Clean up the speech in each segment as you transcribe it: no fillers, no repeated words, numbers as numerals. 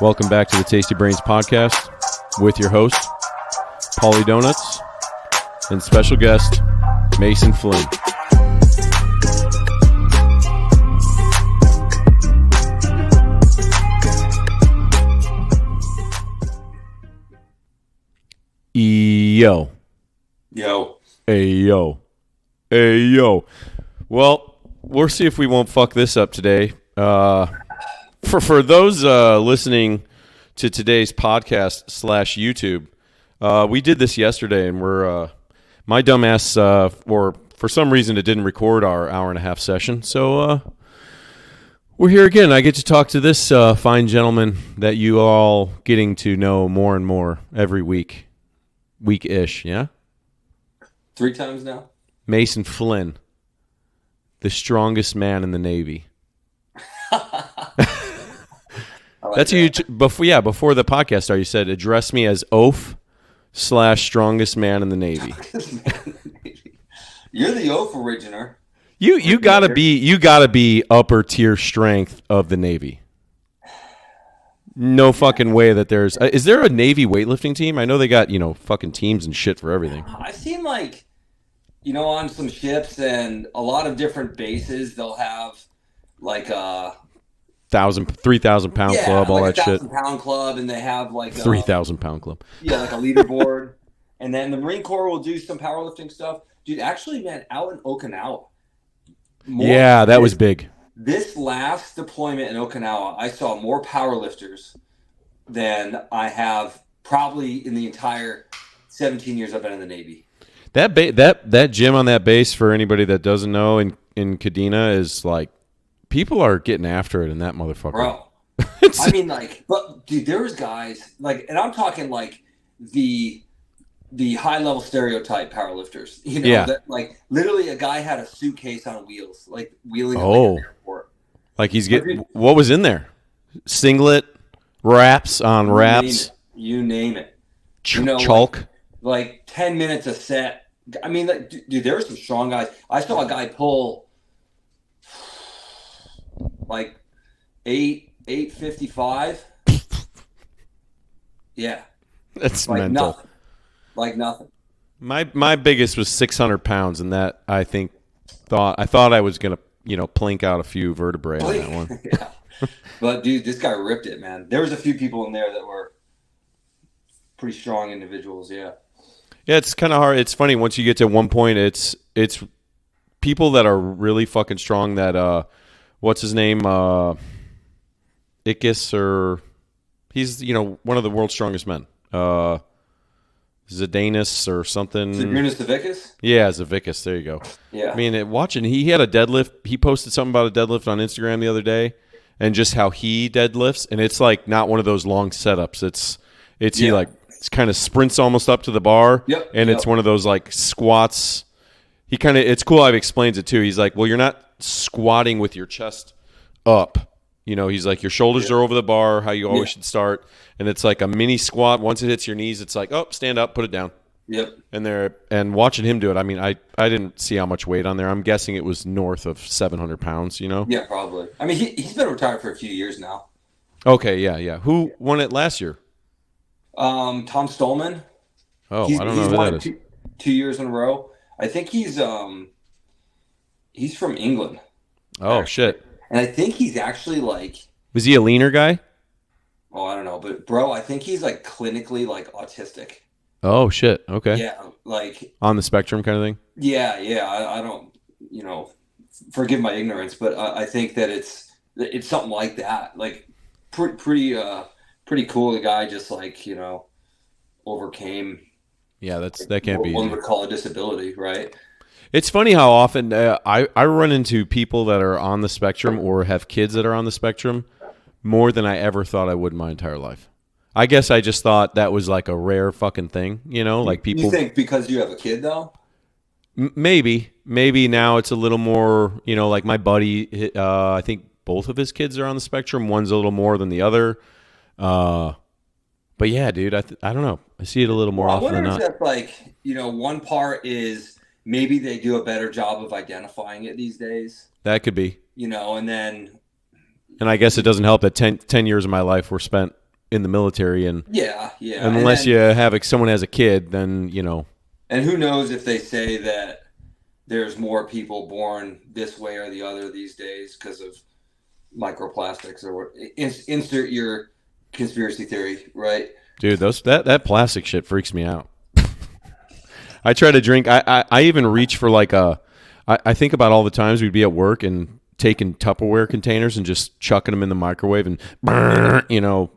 Welcome back to the Tasty Brains podcast with your host, Paulie Donuts, and special guest, Mason Flynn. Yo. Yo. Hey, yo. Hey, yo. Well, we'll see if we won't fuck this up today. For those listening to today's podcast / YouTube, we did this yesterday, and we're my dumbass, or for some reason it didn't record our hour and a half session. So we're here again. I get to talk to this fine gentleman that you all getting to know more and more every week-ish, yeah? 3 times now? Mason Flynn, the strongest man in the Navy. That's who you before the podcast started. You said address me as oaf / strongest man in the Navy. You're the oaf originator. You gotta be upper tier strength of the Navy. No fucking way that there's. Is there a Navy weightlifting team? I know they got fucking teams and shit for everything. I've seen on some ships and a lot of different bases they'll have like a 3,000 pound club, all that shit. 1,000-pound club, and they have like 3,000 pound club. Yeah, like a leaderboard, and then the Marine Corps will do some powerlifting stuff. Dude, actually, man, out in Okinawa. That was big. This last deployment in Okinawa, I saw more powerlifters than I have probably in the entire 17 years I've been in the Navy. That gym on that base, for anybody that doesn't know, in Kadena is like, people are getting after it in that motherfucker. Bro. I mean, but dude, there's guys and I'm talking like the high level stereotype powerlifters, that literally a guy had a suitcase on wheels, like wheeling it like an airport. Like he's getting, what was in there? Singlet, wraps on wraps. You name it. Chalk. Like 10 minutes a set. I mean, dude, there were some strong guys. I saw a guy pull like 855. Yeah. That's like mental. Nothing. Like nothing. My biggest was 600 pounds, and that I thought I was gonna plink out a few vertebrae on that one. Yeah. But dude, this guy ripped it, man. There was a few people in there that were pretty strong individuals. Yeah. Yeah, it's kind of hard. It's funny once you get to one point. It's people that are really fucking strong. That what's his name? Ickis, or he's one of the world's strongest men. Zdanis or something. Zdanis Zavickas? Yeah, Zavickas. There you go. Yeah. I mean, watching, he had a deadlift. He posted something about a deadlift on Instagram the other day, and just how he deadlifts, and it's like not one of those long setups. He kind of sprints almost up to the bar, it's one of those like squats. It's cool how he explains it too. He's like, well, you're not squatting with your chest up. He's like, your shoulders are over the bar, how you always should start. And it's like a mini squat. Once it hits your knees, it's like, oh, stand up, put it down. Yep. And watching him do it, I mean, I didn't see how much weight on there. I'm guessing it was north of 700 pounds, Yeah, probably. I mean, he's been retired for a few years now. Okay, yeah. Who won it last year? Tom Stolman. Oh, I don't know who that is. 2 years in a row. I think he's from England. Oh, actually. Shit. And I think he's actually Was he a leaner guy? Oh, I don't know. But, bro, I think he's clinically autistic. Oh, shit. Okay. Yeah. On the spectrum kind of thing? Yeah. I don't, forgive my ignorance, but I think that it's something like that. Pretty cool. The guy just overcame. Yeah, that can't be what one easy. would call a disability, right? It's funny how often I run into people that are on the spectrum or have kids that are on the spectrum more than I ever thought I would in my entire life. I guess I just thought that was like a rare fucking thing, like people. You think because you have a kid though? Maybe now it's a little more, like my buddy. I think both of his kids are on the spectrum. One's a little more than the other. But yeah, dude, I don't know. I see it a little more often than not. I wonder if that's one part is maybe they do a better job of identifying it these days. That could be. And then. And I guess it doesn't help that 10 years of my life were spent in the military, and yeah. unless you have someone has a kid, then And who knows if they say that there's more people born this way or the other these days because of microplastics or what? Insert your conspiracy theory, right? Dude, that plastic shit freaks me out. I try to drink. I even reach for like I think about all the times we'd be at work and taking Tupperware containers and just chucking them in the microwave and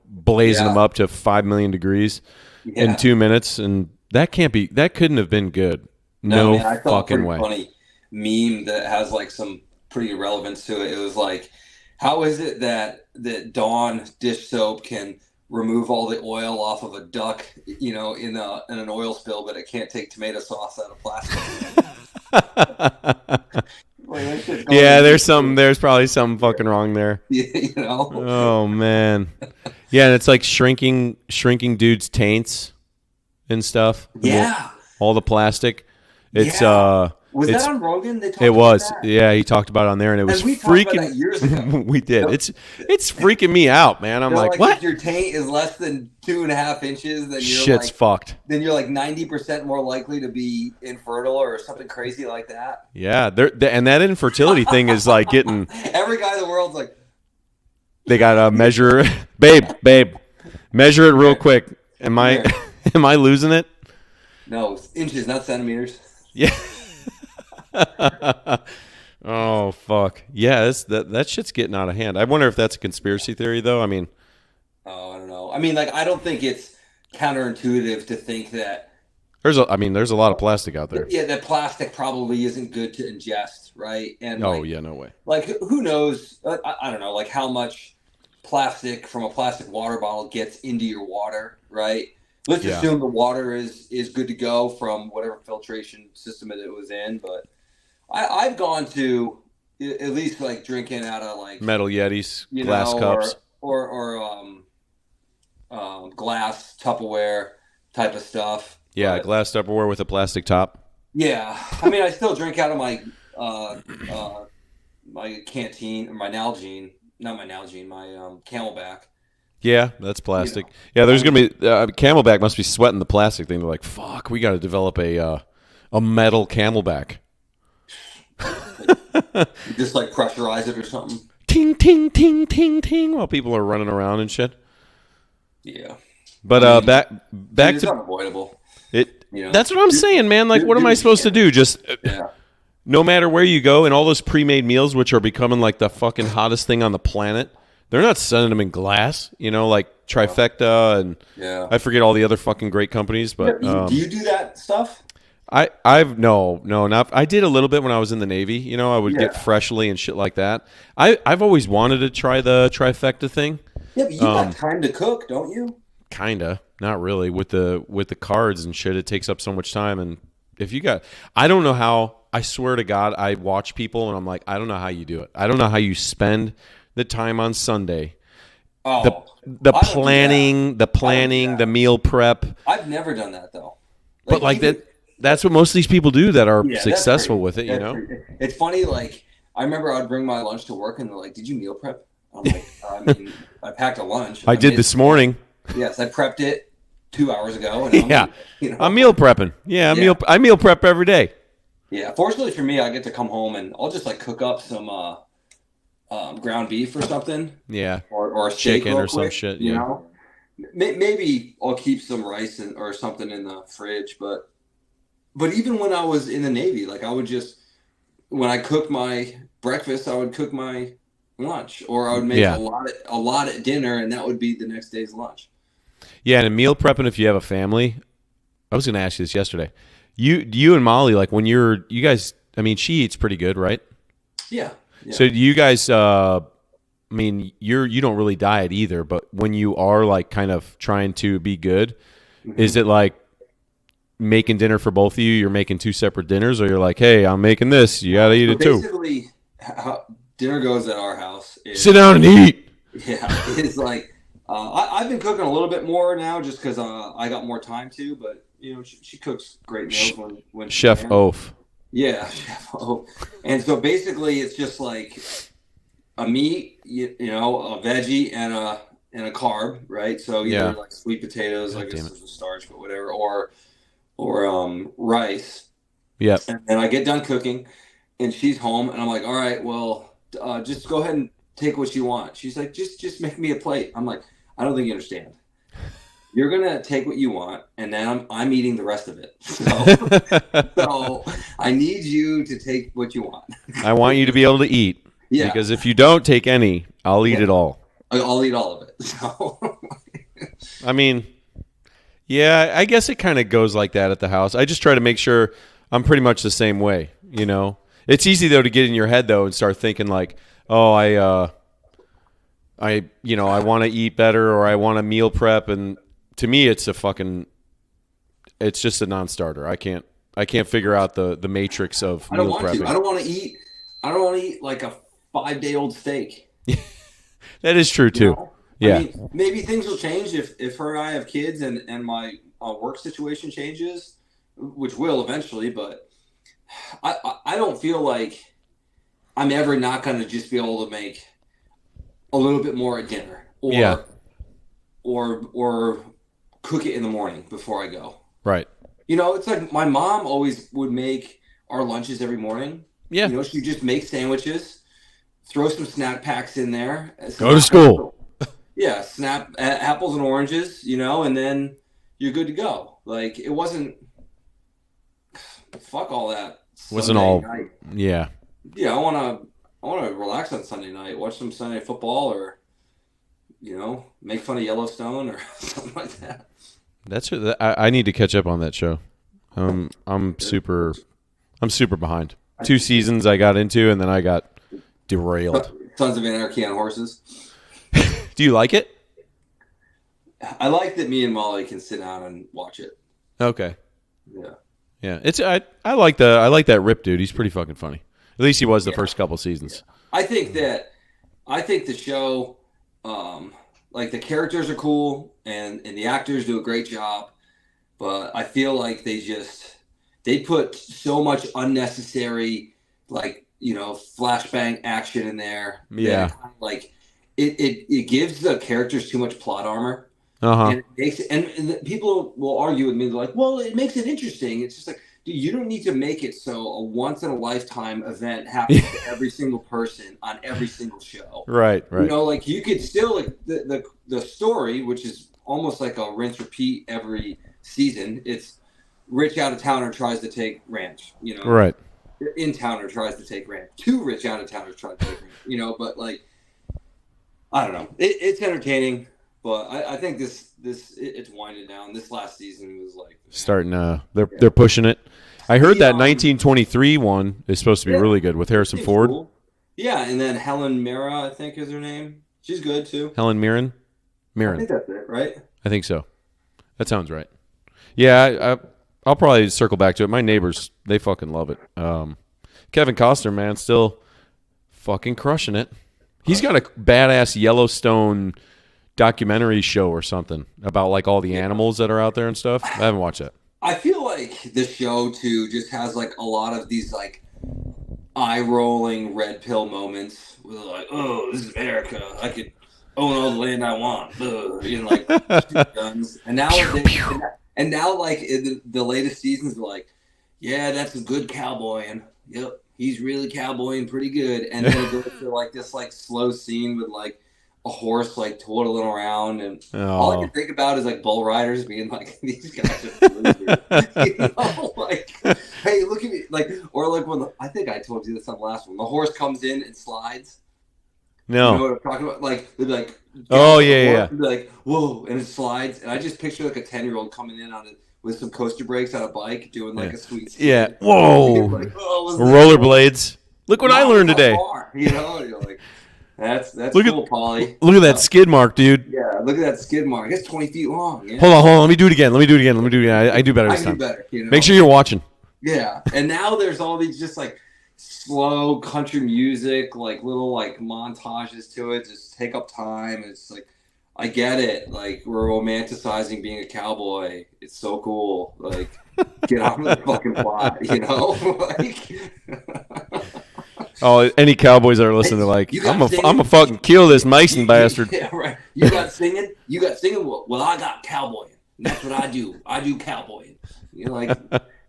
blazing them up to 5 million degrees in 2 minutes, and that couldn't have been good. No, man, I saw fucking way. Funny meme that has like some pretty relevance to it. It was like, how is it that Dawn dish soap can remove all the oil off of a duck, in an oil spill, but it can't take tomato sauce out of plastic? Yeah, there's probably something fucking wrong there. Oh man. Yeah, and it's like shrinking dudes' taints and stuff. Yeah. All the plastic. It's Was that on Rogan? It was. Yeah, he talked about it on there, and it was freaking. About that years ago. We did. It's freaking me out, man. I'm like, what? If your taint is less than 2.5 inches, then shit's fucked. Then you're like 90% more likely to be infertile or something crazy like that. Yeah, and that infertility thing is like getting. Every guy in the world's like. They gotta measure, babe, measure it real quick. Am I losing it? No, inches, not centimeters. Yeah. Oh fuck. Yeah, that shit's getting out of hand. I wonder if that's a conspiracy theory though. I mean, I don't know. I mean, like, I don't think it's counterintuitive to think that there's a lot of plastic out there. Yeah, that plastic probably isn't good to ingest, right? And no way. Like, who knows? I don't know, like how much plastic from a plastic water bottle gets into your water, right? Let's assume the water is good to go from whatever filtration system it was in, but I've gone to at least like drinking out of like metal Yetis, glass cups, or glass Tupperware type of stuff. Yeah, glass Tupperware with a plastic top. Yeah, I mean, I still drink out of my my canteen or my Nalgene, not my Nalgene, my Camelback. Yeah, that's plastic. Yeah, there's gonna be Camelback must be sweating the plastic thing. They're like, fuck, we got to develop a metal Camelback. You just like pressurize it or something. Ting ting ting ting ting while people are running around and shit. Yeah, but back it's to unavoidable. That's what I'm saying, man. Like, what am I supposed to do? Just no matter where you go, and all those pre-made meals, which are becoming like the fucking hottest thing on the planet. They're not sending them in glass, like Trifecta and I forget all the other fucking great companies. But do you do that stuff? I did a little bit when I was in the Navy. I would get Freshly and shit like that. I've always wanted to try the Trifecta thing. Yeah, but you got time to cook, don't you? Kinda, not really. With the cards and shit, it takes up so much time. And if you I don't know how. I swear to God, I watch people and I'm like, I don't know how you do it. I don't know how you spend the time on Sunday. Oh, the planning, the meal prep. I've never done that though. But like that's what most of these people do that are successful with it, It's funny, like I remember I'd bring my lunch to work and they're like, "Did you meal prep?" I'm like, I packed a lunch. I did this morning. Yes, I prepped it 2 hours ago. And I'm meal prepping. Yeah, I meal prep every day. Yeah, fortunately for me, I get to come home and I'll just like cook up some ground beef or something. Yeah. Or a steak chicken or some shit. You know? Maybe I'll keep some rice or something in the fridge. But even when I was in the Navy, like I would just, when I cooked my breakfast, I would cook my lunch, or I would make a lot at dinner, and that would be the next day's lunch. Yeah, and meal prepping if you have a family. I was going to ask you this yesterday. You and Molly, like when you guys, I mean, she eats pretty good, right? Yeah. So do you guys, I mean, you don't really diet either, but when you are like kind of trying to be good, is it like making dinner for both of you? You're making two separate dinners, or you're like, hey, I'm making this. You got to eat it too. Basically, how dinner goes at our house. Sit down and eat. Yeah, it's like I've been cooking a little bit more now, just because I got more time to. But she cooks great meals when Chef Oaf. Yeah, Chef Oaf. And so basically, it's just like a meat, a veggie, and and a carb, right? So either like sweet potatoes, I guess is a starch, but whatever, or rice. Yep. And then I get done cooking, and she's home, and I'm like, all right, well, just go ahead and take what you want. She's like, just make me a plate. I'm like, I don't think you understand. You're gonna take what you want, and then I'm eating the rest of it. So I need you to take what you want. I want you to be able to eat. Yeah. Because if you don't take any, I'll eat it all. I'll eat all of it. So. I mean, yeah, I guess it kind of goes like that at the house. I just try to make sure I'm pretty much the same way. You know, it's easy though to get in your head though and start thinking like, oh, I want to eat better or I want to meal prep, and to me, it's just a non-starter. I can't figure out the matrix of meal prepping. I don't want to eat like a 5-day-old steak. That is true too. Know? Yeah. I mean, maybe things will change if her and I have kids and my work situation changes, which will eventually. But I don't feel like I'm ever not going to just be able to make a little bit more at dinner or cook it in the morning before I go. Right. You know, it's like my mom always would make our lunches every morning. Yeah. You know, she'd just make sandwiches, throw some snack packs in there. Go to school. Yeah, snap apples and oranges, you know, and then you're good to go. Like, it wasn't, fuck all that. Wasn't all night. Yeah. Yeah, I want to relax on Sunday night, watch some Sunday football, or, you know, make fun of Yellowstone or something like that. I need to catch up on that show. I'm super behind. 2 seasons I got into, and then I got derailed. Sons of Anarchy on horses. Do you like it? I like that me and Molly can sit down and watch it. Okay. Yeah. Yeah. I like that Rip dude. He's pretty fucking funny. At least he was the first couple seasons. I think the show, like the characters are cool and the actors do a great job, but I feel like they put so much unnecessary, like, you know, flashbang action in there. Yeah. Like it gives the characters too much plot armor. Uh-huh. And it makes and people will argue with me, they're like, well, it makes it interesting. It's just like, dude, you don't need to make it so a once in a lifetime event happens to every single person on every single show. Right. You know, like you could still, like the story, which is almost like a rinse repeat every season. It's rich out of towner tries to take ranch, you know. Right. In towner tries to take ranch. 2 rich out of towners try to take ranch, you know. But like, I don't know. It's entertaining, but I think it's winding down. This last season was like starting. They're pushing it. I heard that 1923 one is supposed to be really good with Harrison Ford. Cool. Yeah, and then Helen Mirren, I think is her name. She's good too. Helen Mirren. I think that's it, right? I think so. That sounds right. Yeah, I'll probably circle back to it. My neighbors, they fucking love it. Kevin Costner, man, still fucking crushing it. He's got a badass Yellowstone documentary show or something about like all the animals that are out there and stuff. I haven't watched that. I feel like the show too just has like a lot of these like eye-rolling red pill moments where they're like, oh, this is America. I could own all the land I want. You know, like shoot guns. And now like in the latest seasons, they're like, yeah, that's a good cowboy, and yep, he's really cowboying pretty good. And then it goes to like this like slow scene with like a horse like twaddling around, and all I can think about is like bull riders being like, these guys are losers. You know, like, hey, look at me, like, or like when I think I told you this on the last one, the horse comes in and slides. No, you know what I'm talking about? Like they'd be like, oh yeah, be like, whoa, and it slides, and I just picture like a 10-year-old coming in on it with some coaster brakes on a bike, doing like a sweet spin. Yeah, whoa, like, rollerblades. Look what I learned today. You know, and you're like, that's look cool, Paulie. Look at that skid mark, dude. Yeah, look at that skid mark. It's 20 feet long. Yeah. Hold on. Let me do it again. I do better this time. Do better, you know? Make sure you're watching. Yeah, and now there's all these just like slow country music, like little like montages to it. Just take up time. It's like, I get it. Like, we're romanticizing being a cowboy. It's so cool. Like, get on with the fucking plot, you know? Like, oh, any cowboys that are listening, they're like, I'm a fucking kill this Mason bastard. Yeah, right. You got singing. Well, I got cowboying. That's what I do. I do cowboying. You know, like,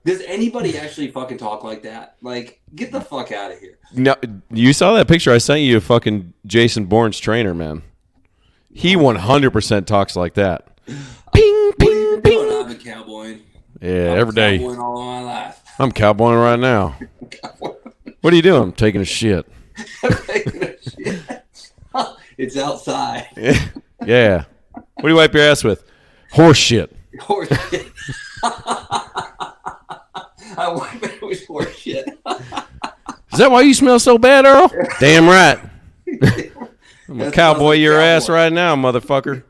does anybody actually fucking talk like that? Like, get the fuck out of here. No, you saw that picture I sent you of fucking Jason Bourne's trainer, man. He 100% talks like that. Ping, ping, ping. I'm a cowboy. Yeah, every day. Cowboying all my life. I'm cowboying right now. What are you doing? I'm taking a shit. It's outside. Yeah. What do you wipe your ass with? Horse shit. Horse shit. I wipe it with horse shit. Is that why you smell so bad, Earl? Damn right. I'm gonna cowboy your ass right now, motherfucker.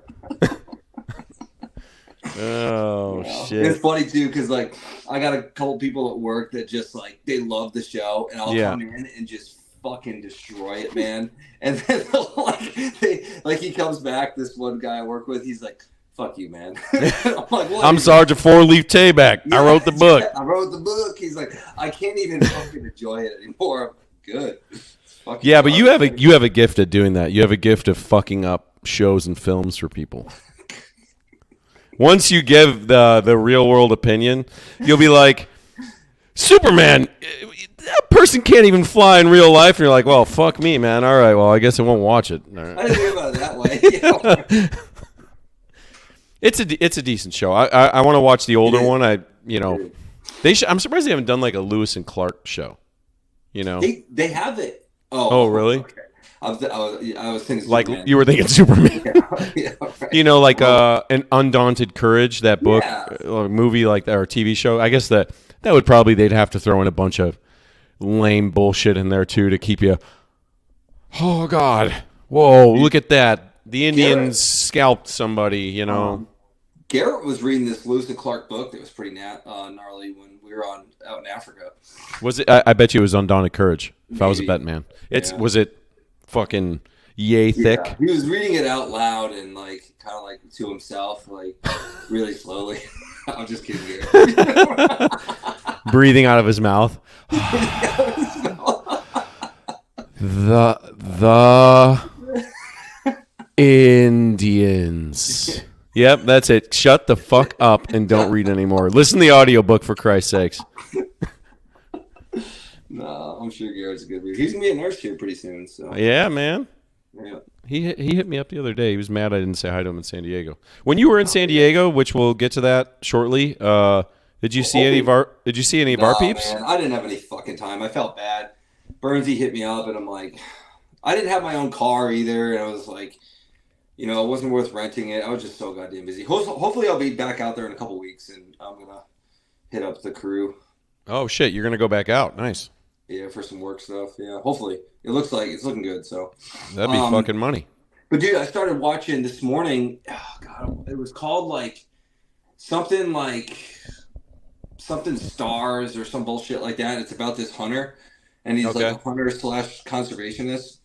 Oh, shit. It's funny, too, because, like, I got a couple people at work that just, like, they love the show, and I'll come in and just fucking destroy it, man. And then, like, he comes back, this one guy I work with, he's like, fuck you, man. I'm like, what? I'm Sergeant Four-Leaf Tayback. Yeah, I wrote the book. I wrote the book. He's like, I can't even fucking enjoy it anymore. Good. Yeah, but you have a gift at doing that. You have a gift of fucking up shows and films for people. Once you give the real world opinion, you'll be like, Superman, that person can't even fly in real life. And you're like, well, fuck me, man. All right, well, I guess I won't watch it. Right. I didn't think about it that way. It's a decent show. I want to watch the older one. I'm surprised they haven't done like a Lewis and Clark show. You know, they have it. Oh, really? Okay. I was thinking like Superman. You were thinking Superman. Yeah, right. You know, like an Undaunted Courage, that book, or movie like that, or TV show. I guess that would probably, they'd have to throw in a bunch of lame bullshit in there too to keep you. Oh God! Whoa! Look at that. The Indians scalped somebody. You know. Garrett was reading this Lewis and Clark book that was pretty gnarly when we were out in Africa. Was it? I bet you it was Undaunted Courage. If I was a bet man, was it fucking yay thick? Yeah. He was reading it out loud and like kind of like to himself, like really slowly. I'm just kidding, Garrett. Breathing out of his mouth. The Indians. Yep, that's it. Shut the fuck up and don't read anymore. Listen to the audiobook, for Christ's sakes. No, I'm sure Garrett's a good reader. He's gonna be a nurse here pretty soon. So yeah, man. Yeah. He hit me up the other day. He was mad I didn't say hi to him in San Diego. When you were in San Diego, which we'll get to that shortly, did you see any of our peeps? Man, I didn't have any fucking time. I felt bad. Burnsy hit me up, and I'm like, I didn't have my own car either, and I was like, you know, it wasn't worth renting it. I was just so goddamn busy. Hopefully, I'll be back out there in a couple weeks, and I'm gonna hit up the crew. Oh shit, you're gonna go back out? Nice. Yeah, for some work stuff. Yeah, hopefully. It looks like it's looking good. So that'd be fucking money. But dude, I started watching this morning. Oh God, it was called like something stars or some bullshit like that. It's about this hunter, and he's like a hunter / conservationist.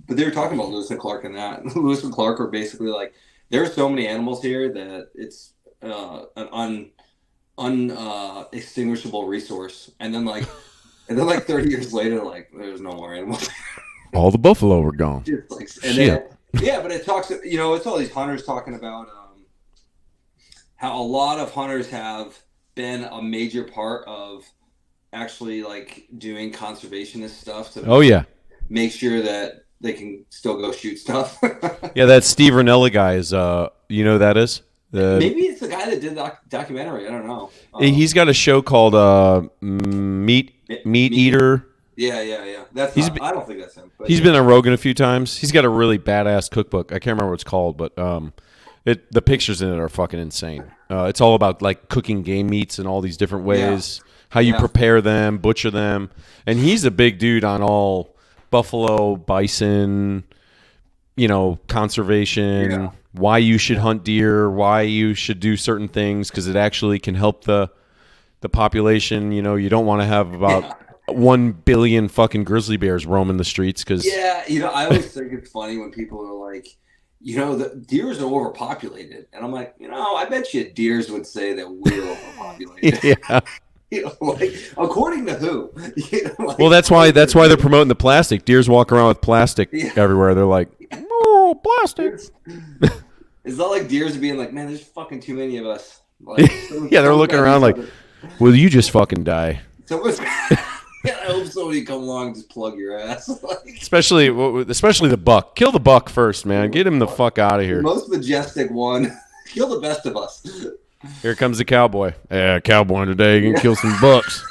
But they were talking about Lewis and Clark and that. Lewis and Clark were basically like, there are so many animals here that it's an unextinguishable resource. And then like 30 years later, like there's no more animals. All the buffalo were gone. Just like, and then, yeah, but it talks. You know, it's all these hunters talking about how a lot of hunters have been a major part of actually like doing conservationist stuff. To make sure that they can still go shoot stuff. Yeah, that Steve Rinella guy is, you know who that is? Maybe it's the guy that did the documentary. I don't know. He's got a show called Meat Eater. Yeah. I don't think that's him. He's been on Rogan a few times. He's got a really badass cookbook. I can't remember what it's called, but the pictures in it are fucking insane. It's all about like cooking game meats in all these different ways, how you prepare them, butcher them. And he's a big dude on all buffalo, bison, you know, conservation, why you should hunt deer, why you should do certain things, because it actually can help the population. You know, you don't want to have about 1 billion fucking grizzly bears roaming the streets. Cause you know, I always think it's funny when people are like, you know, the deers are overpopulated. And I'm like, you know, I bet you deers would say that we're overpopulated. Yeah. You know, like, according to who? You know, like, well, that's why they're promoting the plastic. Deers walk around with plastic everywhere. They're like, oh. Oh, plastic. It's not like deers are being like, man, there's fucking too many of us. Like, Yeah, they're looking around like, will you just fucking die? Yeah, I hope somebody come along and just plug your ass. Especially the buck. Kill the buck first, man. Get him the fuck out of here. The most majestic one. Kill the best of us. Here comes the cowboy. Yeah, cowboy today. You can kill some bucks.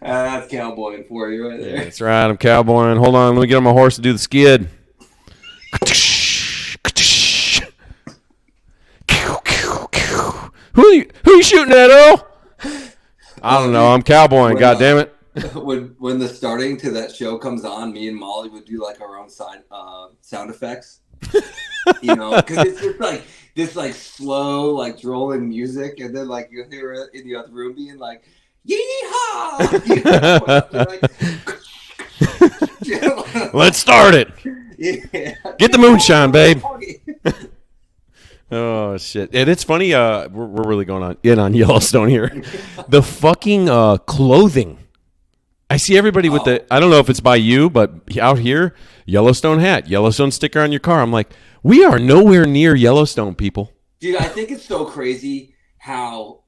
That's cowboying for you right there. Yeah, that's right. I'm cowboying. Hold on. Let me get on my horse to do the skid. Who are you shooting at, Earl? I don't know. I'm cowboying. God damn it. When the starting to that show comes on, me and Molly would do like our own sound effects. You know, because it's just like this like slow, like drolling music, and then like you hear it in the other room being like, "Yeehaw!" You know? Let's start it. Yeah. Get the moonshine, babe. Oh shit! And it's funny. We're really going on Yellowstone here. The fucking clothing. I see everybody with the. I don't know if it's by you, but out here, Yellowstone hat, Yellowstone sticker on your car. I'm like, we are nowhere near Yellowstone, people. Dude, I think it's so crazy how.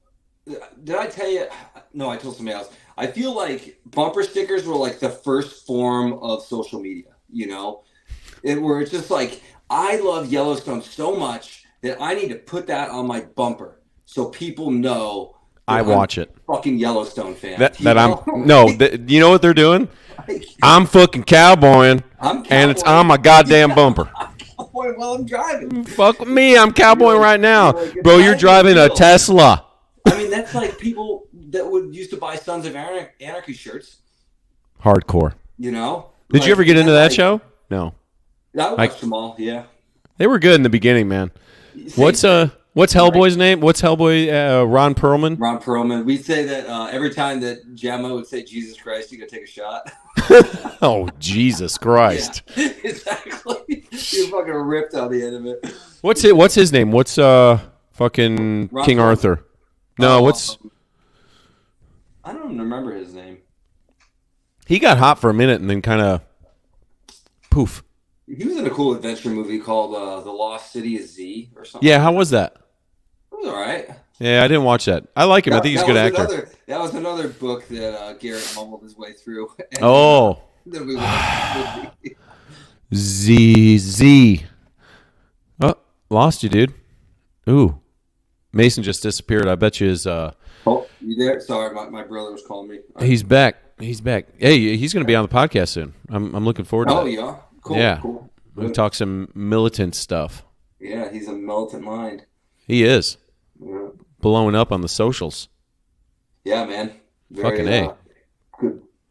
Did I tell you? No, I told somebody else. I feel like bumper stickers were like the first form of social media. You know, where it's just like, I love Yellowstone so much that I need to put that on my bumper so people know I watch it. Fucking Yellowstone fan. You know what they're doing? I'm fucking cowboying, and it's on my goddamn bumper. I'm cowboying while I'm driving. Fuck me, I'm cowboying right now, bro. You're driving a Tesla. I mean, that's like people that used to buy Sons of Anarchy shirts. Hardcore. You know? Did you ever get into that show? No. I watched them all. Yeah. They were good in the beginning, man. What's Hellboy's name? What's Hellboy? Ron Perlman. Ron Perlman. We'd say that every time that Gemma would say "Jesus Christ," you gotta take a shot. Oh, Jesus Christ! Yeah, exactly. You fucking ripped on the end of it. What's his name? What's fucking Ron King Perlman. Arthur? No, what's? I don't even remember his name. He got hot for a minute and then kind of poof. He was in a cool adventure movie called The Lost City of Z or something. Yeah, how was that? It was all right. Yeah, I didn't watch that. I like him. I think he's a good actor. That was another book that Garrett mumbled his way through. And, then we Z. Oh, lost you, dude. Ooh. Mason just disappeared. I bet you his... Oh, you there? Sorry, my brother was calling me. He's back. Hey, he's going to be on the podcast soon. I'm looking forward to it. Oh, yeah? Cool. Yeah. Cool. We'll talk some militant stuff. Yeah, he's a militant mind. He is. Yeah. Blowing up on the socials. Yeah, man. Fucking A.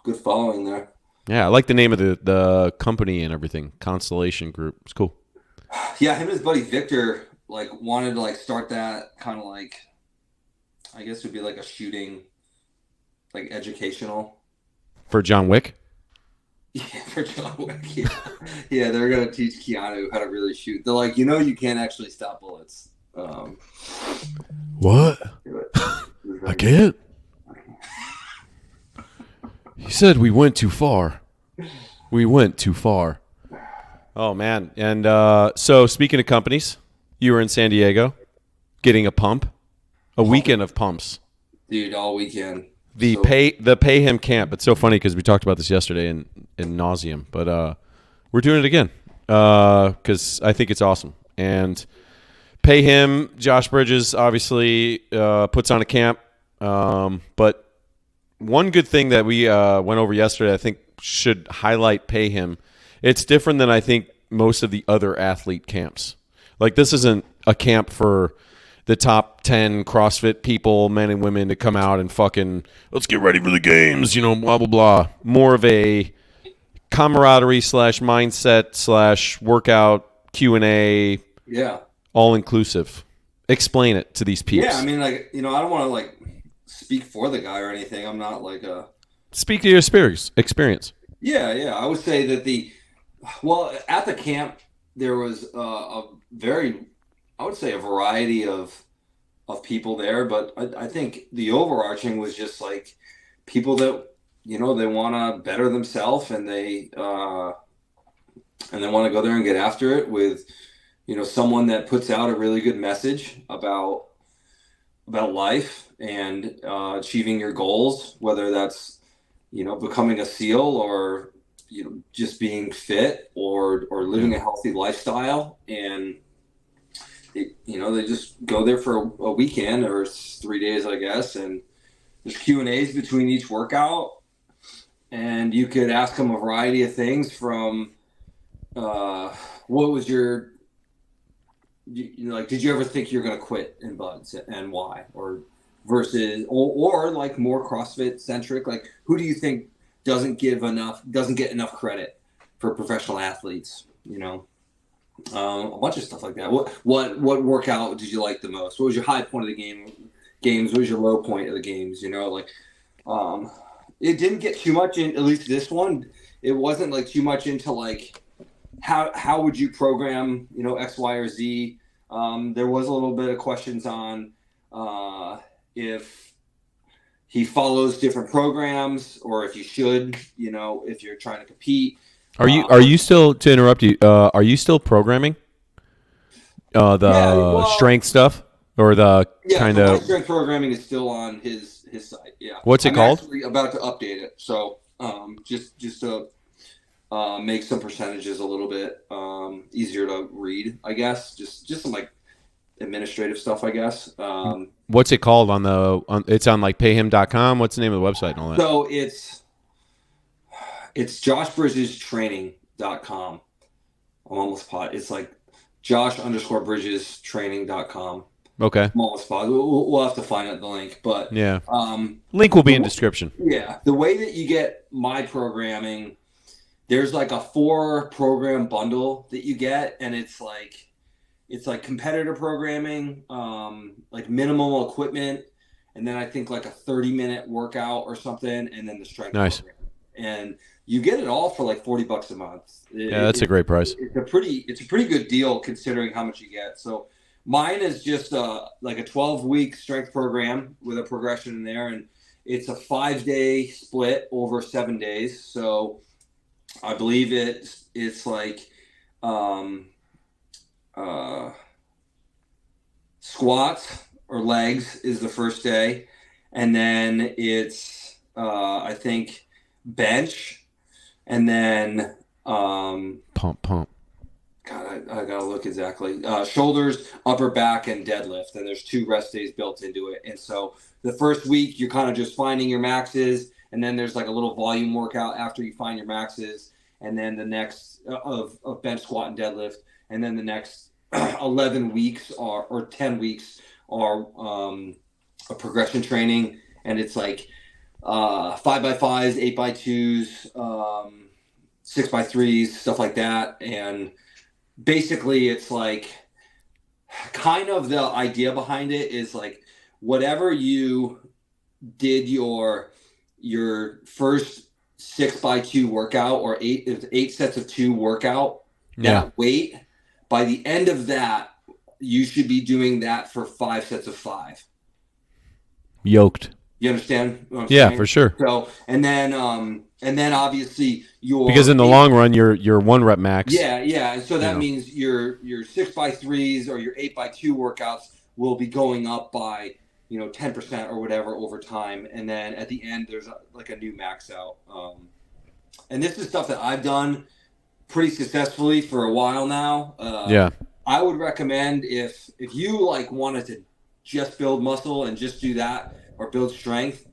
Good following there. Yeah, I like the name of the company and everything. Constellation Group. It's cool. Yeah, him and his buddy Victor wanted to start that kind of I guess it would be like a shooting, educational. For John Wick? Yeah, for John Wick. Yeah, yeah, they're gonna teach Keanu how to really shoot. They're like, you can't actually stop bullets. What? I can't. He said we went too far. We went too far. Oh man! And so speaking of companies, you were in San Diego, getting a pump, a weekend of pumps. Dude, all weekend. The pay him camp. It's so funny because we talked about this yesterday in nauseum, but we're doing it again because I think it's awesome. And pay him. Josh Bridges obviously puts on a camp, but one good thing that we went over yesterday, I think should highlight pay him. It's different than I think most of the other athlete camps. Like this isn't a camp for the top 10 CrossFit people, men and women, to come out and fucking, let's get ready for the games, blah, blah, blah. More of a camaraderie / mindset / workout Q&A. Yeah. All inclusive. Explain it to these peeps. Yeah, I mean, I don't want to speak for the guy or anything. I'm not Speak to your experience. Yeah. I would say that at the camp, there was a variety of people there, but I think the overarching was just people that they want to better themselves, and they and they want to go there and get after it with, someone that puts out a really good message about life and achieving your goals, whether that's, becoming a SEAL or, just being fit or living a healthy lifestyle. And, they just go there for a weekend or 3 days, I guess. And there's Q&As between each workout. And you could ask them a variety of things from what was your, did you ever think you're going to quit in buds and why? Or versus, or like more CrossFit centric, like who do you think doesn't get enough credit for professional athletes? A bunch of stuff like that. What workout did you like the most? What was your high point of the games? What was your low point of the games? It didn't get too much in, at least this one. It wasn't like too much into like how would you program, X, Y, or Z. There was a little bit of questions on if he follows different programs or if you should, if you're trying to compete. Are you still, to interrupt you, are you still programming strength stuff or the kind of strength programming is still on his site. Yeah. What's it called? I'm actually about to update it. So just to make some percentages a little bit easier to read, I guess. Just some like administrative stuff, I guess. What's it called it's on like payhim.com? What's the name of the website and all that? So it's joshbridgestraining.com. I'm almost pot. It's like Josh_bridgestraining.com. Okay. I'm almost positive. We'll have to find out the link, but yeah. Link will be in description. Yeah. The way that you get my programming, there's like a 4-program bundle that you get, and it's like competitor programming, like minimal equipment, and then I think like a 30-minute workout or something, and then the strength program. And you get it all for like $40 a month. That's a great price. It's a pretty good deal considering how much you get. So mine is just like a 12-week strength program with a progression in there, and it's a 5-day split over 7 days. So I believe it's like squats or legs is the first day, and then it's I think bench, and then pump. God, I gotta look exactly. Shoulders, upper back, and deadlift, and there's 2 rest days built into it. And so the first week you're kind of just finding your maxes, and then there's like a little volume workout after you find your maxes, and then the next of bench, squat, and deadlift, and then the next 11 weeks or 10 weeks are a progression training, and it's like 5x5s, 8x2s, 6x3s, stuff like that. And basically it's like kind of the idea behind it is like whatever you did your first 6x2 workout or 8 sets of 2 workout, that weight, by the end of that, you should be doing that for 5 sets of 5. Yoked. You understand what I'm saying? Yeah, for sure. So, and then obviously because in the long run, your 1 rep max. Yeah. And so that means your 6x3s or your 8x2 workouts will be going up by 10% or whatever over time, and then at the end there's like a new max out. And this is stuff that I've done pretty successfully for a while now. I would recommend if you like wanted to just build muscle and just do that, or build strength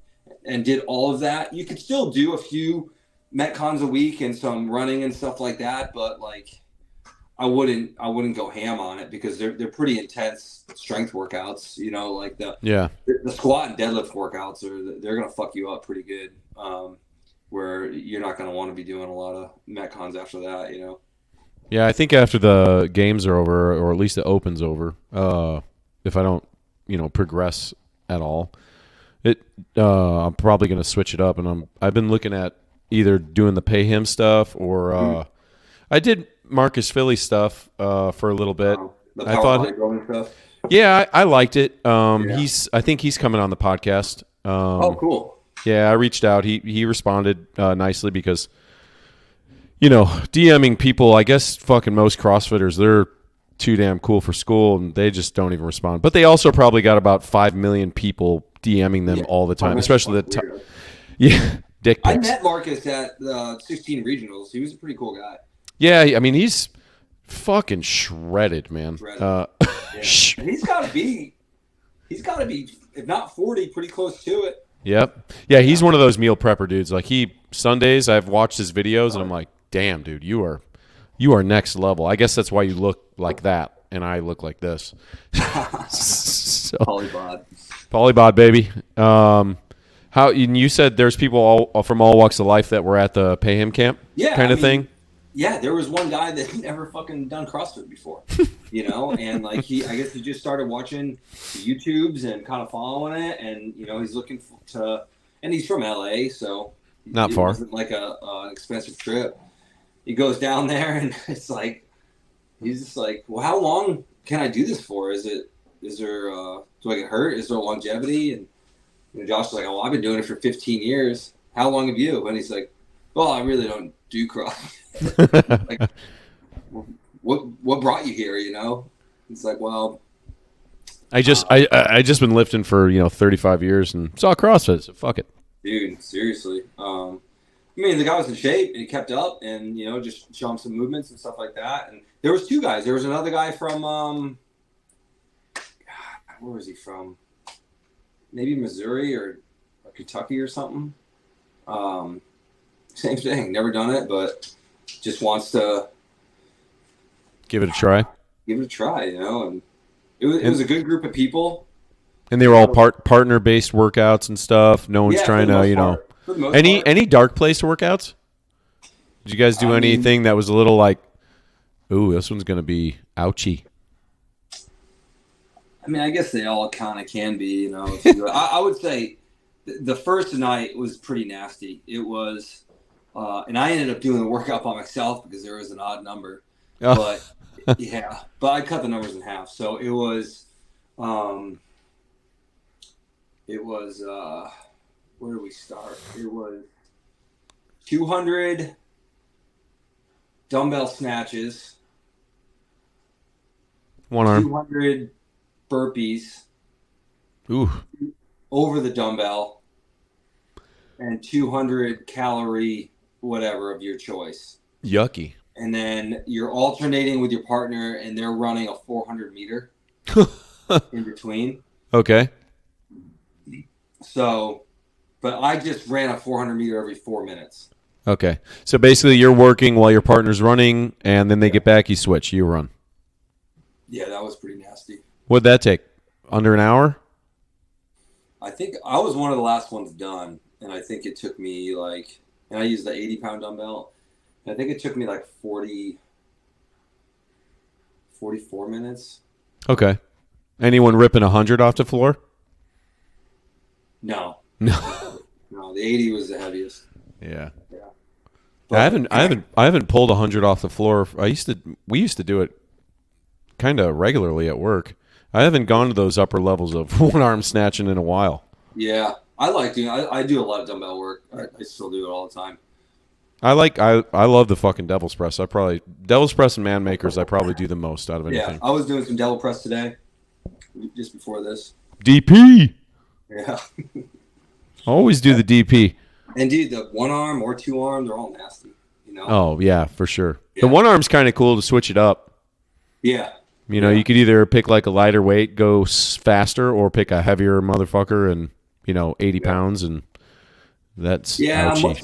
and did all of that, you could still do a few Metcons a week and some running and stuff like that. But like, I wouldn't go ham on it because they're pretty intense strength workouts. Like the squat and deadlift workouts they're gonna fuck you up pretty good. Where you're not gonna want to be doing a lot of Metcons after that. Yeah, I think after the games are over, or at least the Open's over, if I don't progress at all, I'm probably going to switch it up, and I've been looking at either doing the pay him stuff or I did Marcus Philly stuff for a little bit. The power stuff. Yeah, I liked it. I think he's coming on the podcast. Oh, cool. Yeah, I reached out. He responded nicely because DMing people, I guess fucking most CrossFitters, they're too damn cool for school and they just don't even respond. But they also probably got about 5 million people DMing them all the time, especially dick pics. I met Marcus at the 16 regionals. He was a pretty cool guy. Yeah, I mean, he's fucking shredded, man. And he's got to be, if not 40, pretty close to it. Yep. Yeah, he's one of those meal prepper dudes. Like Sundays, I've watched his videos and I'm like, damn, dude, you are next level. I guess that's why you look like that and I look like this. So, Polybod, baby. You said there's people from all walks of life that were at the Pay Him camp, kind of thing. Yeah, there was one guy that never fucking done CrossFit before, and like I guess he just started watching the YouTubes and kind of following it, and he's looking and he's from LA, so not far. It wasn't like an expensive trip. He goes down there, and it's like he's just like, well, how long can I do this for? Is there do I get hurt? Is there longevity? And Josh was like, oh, I've been doing it for 15 years. How long have you? And he's like, well, I really don't do CrossFit. Like, what brought you here? It's like, well, I just been lifting for 35 years and saw CrossFit, so fuck it, dude. Seriously, I mean, the guy was in shape and he kept up, and just show him some movements and stuff like that. And there was two guys. There was another guy from where was he from? Maybe Missouri or Kentucky or something. Same thing. Never done it, but just wants to give it a try. And it was a good group of people. And they were all partner-based workouts and stuff. No one's trying to, any dark place workouts? Did you guys do anything that was a little like, ooh, this one's going to be ouchy? I mean, I guess they all kind of can be, I would say the first night was pretty nasty. It was, and I ended up doing the workout by myself because there was an odd number. Oh. But I cut the numbers in half. So it was, where did we start? It was 200 dumbbell snatches. One arm. 200 burpees. Ooh. Over the dumbbell. And 200 calorie whatever of your choice. Yucky. And then you're alternating with your partner and they're running a 400 meter in between. Okay. So, but I just ran a 400 meter every 4 minutes. Okay. So basically you're working while your partner's running and then they get back, you switch, you run. Yeah, that was pretty nasty. What'd that take? Under an hour? I think I was one of the last ones done. And I think it took me and I used the 80-pound dumbbell. And I think it took me 44 minutes. Okay. Anyone ripping 100 off the floor? No. No. No, the 80 was the heaviest. Yeah. But I haven't pulled 100 off the floor. We used to do it kind of regularly at work. I haven't gone to those upper levels of one arm snatching in a while. Yeah. I do a lot of dumbbell work. I still do it all the time. I love the fucking devil's press. Devil's press and man makers I probably do the most out of anything. Yeah, I was doing some devil press today, just before this. DP. Yeah. Always do the DP. And dude, the one arm or two arm, they're all nasty. Oh yeah, for sure. Yeah. The one arm's kind of cool to switch it up. Yeah. You could either pick a lighter weight, go faster, or pick a heavier motherfucker and 80 pounds and. That's ouchy.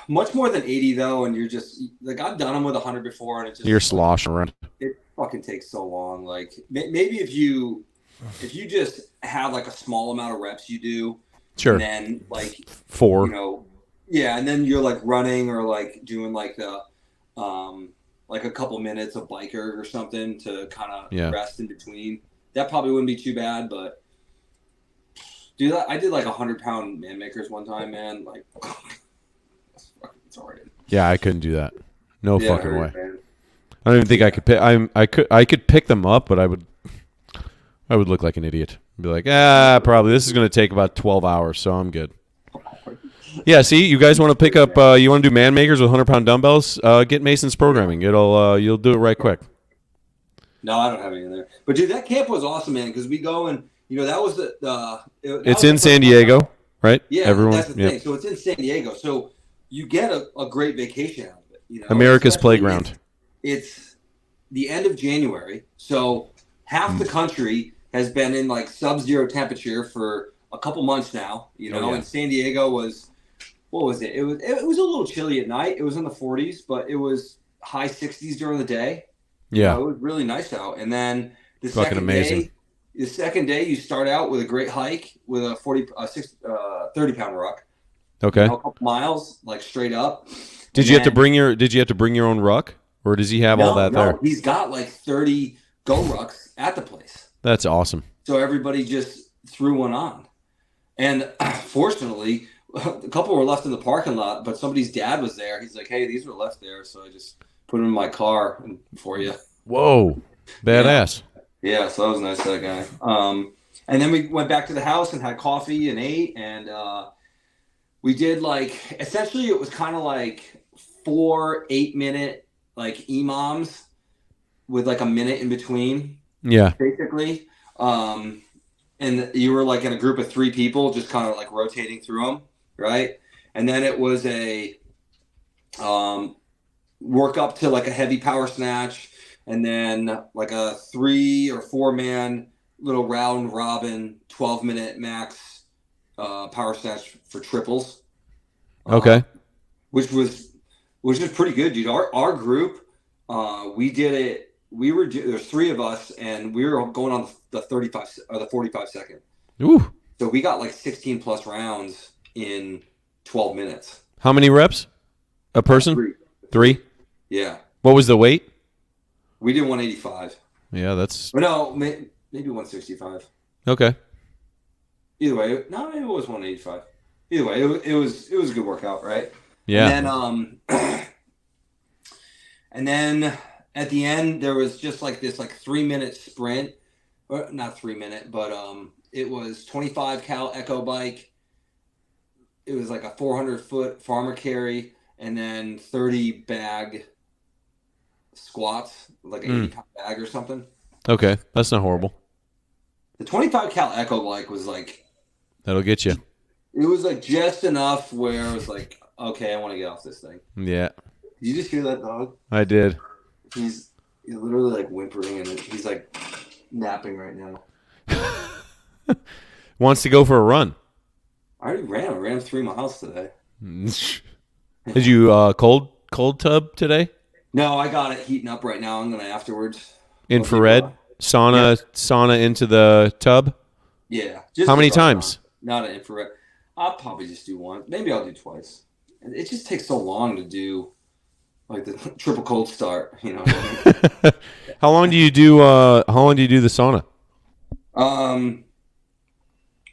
much more than 80 though, and you're just I've done them with 100 before, and it's just you're sloshing around. It fucking takes so long. Maybe if you just have a small amount of reps you do, sure, and then 4, and then you're running or doing the a couple minutes of biker or something to kind of rest in between. That probably wouldn't be too bad, but. Dude, I did 100-pound man makers one time, man. It's fucking retarded. Yeah, I couldn't do that. No fucking way. Man. I don't even think I could pick. I could pick them up, but I would look like an idiot. Be like, probably this is going to take about 12 hours, so I'm good. Yeah, see, you guys want to pick up, you want to do man makers with 100-pound dumbbells? Get Mason's programming. You'll do it right quick. No, I don't have any in there. But dude, that camp was awesome, man. Because we go and that was It's in San Diego, right? Yeah, Everyone, that's the thing. So it's in San Diego, so you get a great vacation out of it. America's playground. It's the end of January, so half the country has been in like sub-zero temperature for a couple months now. And San Diego was. What was it? It was a little chilly at night. It was in the 40s, but it was high 60s during the day. Yeah, it was really nice out. And then the fucking amazing. The second day, you start out with a great hike with a 30-pound ruck. Okay, a couple miles, like straight up. Did you have to bring your own ruck, or does he have all that there? He's got like 30 go rucks at the place. That's awesome. So everybody just threw one on, and fortunately, a couple were left in the parking lot, but somebody's dad was there. He's like, "Hey, these were left there," so I just put them in my car for you. Whoa, badass. Yeah, so that was nice of that guy. And then we went back to the house and had coffee and ate, and we did essentially it was kind of like 4 8-minute like EMOMs with like a minute in between. Yeah, basically. And you were like in a group of 3 people, just kind of like rotating through them. Right. And then it was a work up to like a heavy power snatch, and then like a 3 or 4 man little round robin 12-minute max power snatch for triples. Okay. Which was pretty good, dude. Our group, we did it. There's 3 of us, and we were going on the 35 or the 45 second. Ooh. So we got like 16 plus rounds in 12 minutes. How many reps a person? 3? Yeah. What was the weight? We did 185. Yeah, that's... No, maybe 165. Okay. Either way, no, maybe it was 185. Either way, it was a good workout, right? Yeah. And then at the end there was just like this 3-minute sprint, or not 3-minute, but it was 25 cal echo bike. It was like a 400-foot farmer carry, and then 30 bag squats, like an 80-pound bag or something. Okay, that's not horrible. The 25 cal echo bike was like... That'll get you. It was like just enough where I was like, okay, I want to get off this thing. Yeah. Did you just hear that dog? I did. He's literally like whimpering, and he's like napping right now. Wants to go for a run. I already ran. I ran 3 miles today. Did you cold tub today? No, I got it heating up right now. I'm gonna afterwards. Infrared sauna into the tub. Yeah. How many times? Not an infrared. I'll probably just do one. Maybe I'll do twice. It just takes so long to do like the triple cold start. How long do you do? How long do you do the sauna?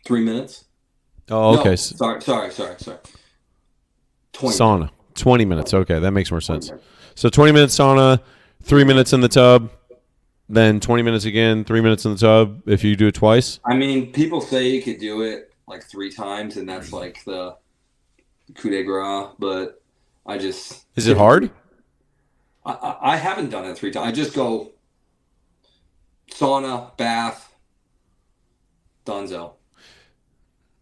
3 minutes. Oh, okay. No, sorry. 20 sauna. 20 minutes. Okay, that makes more sense. So 20 minutes sauna, 3 minutes in the tub, then 20 minutes again, 3 minutes in the tub. If you do it twice. I mean, people say you could do it like 3 times, and that's like the coup de grace. But I just... Is it hard? I haven't done it 3 times. I just go sauna, bath, dunzo.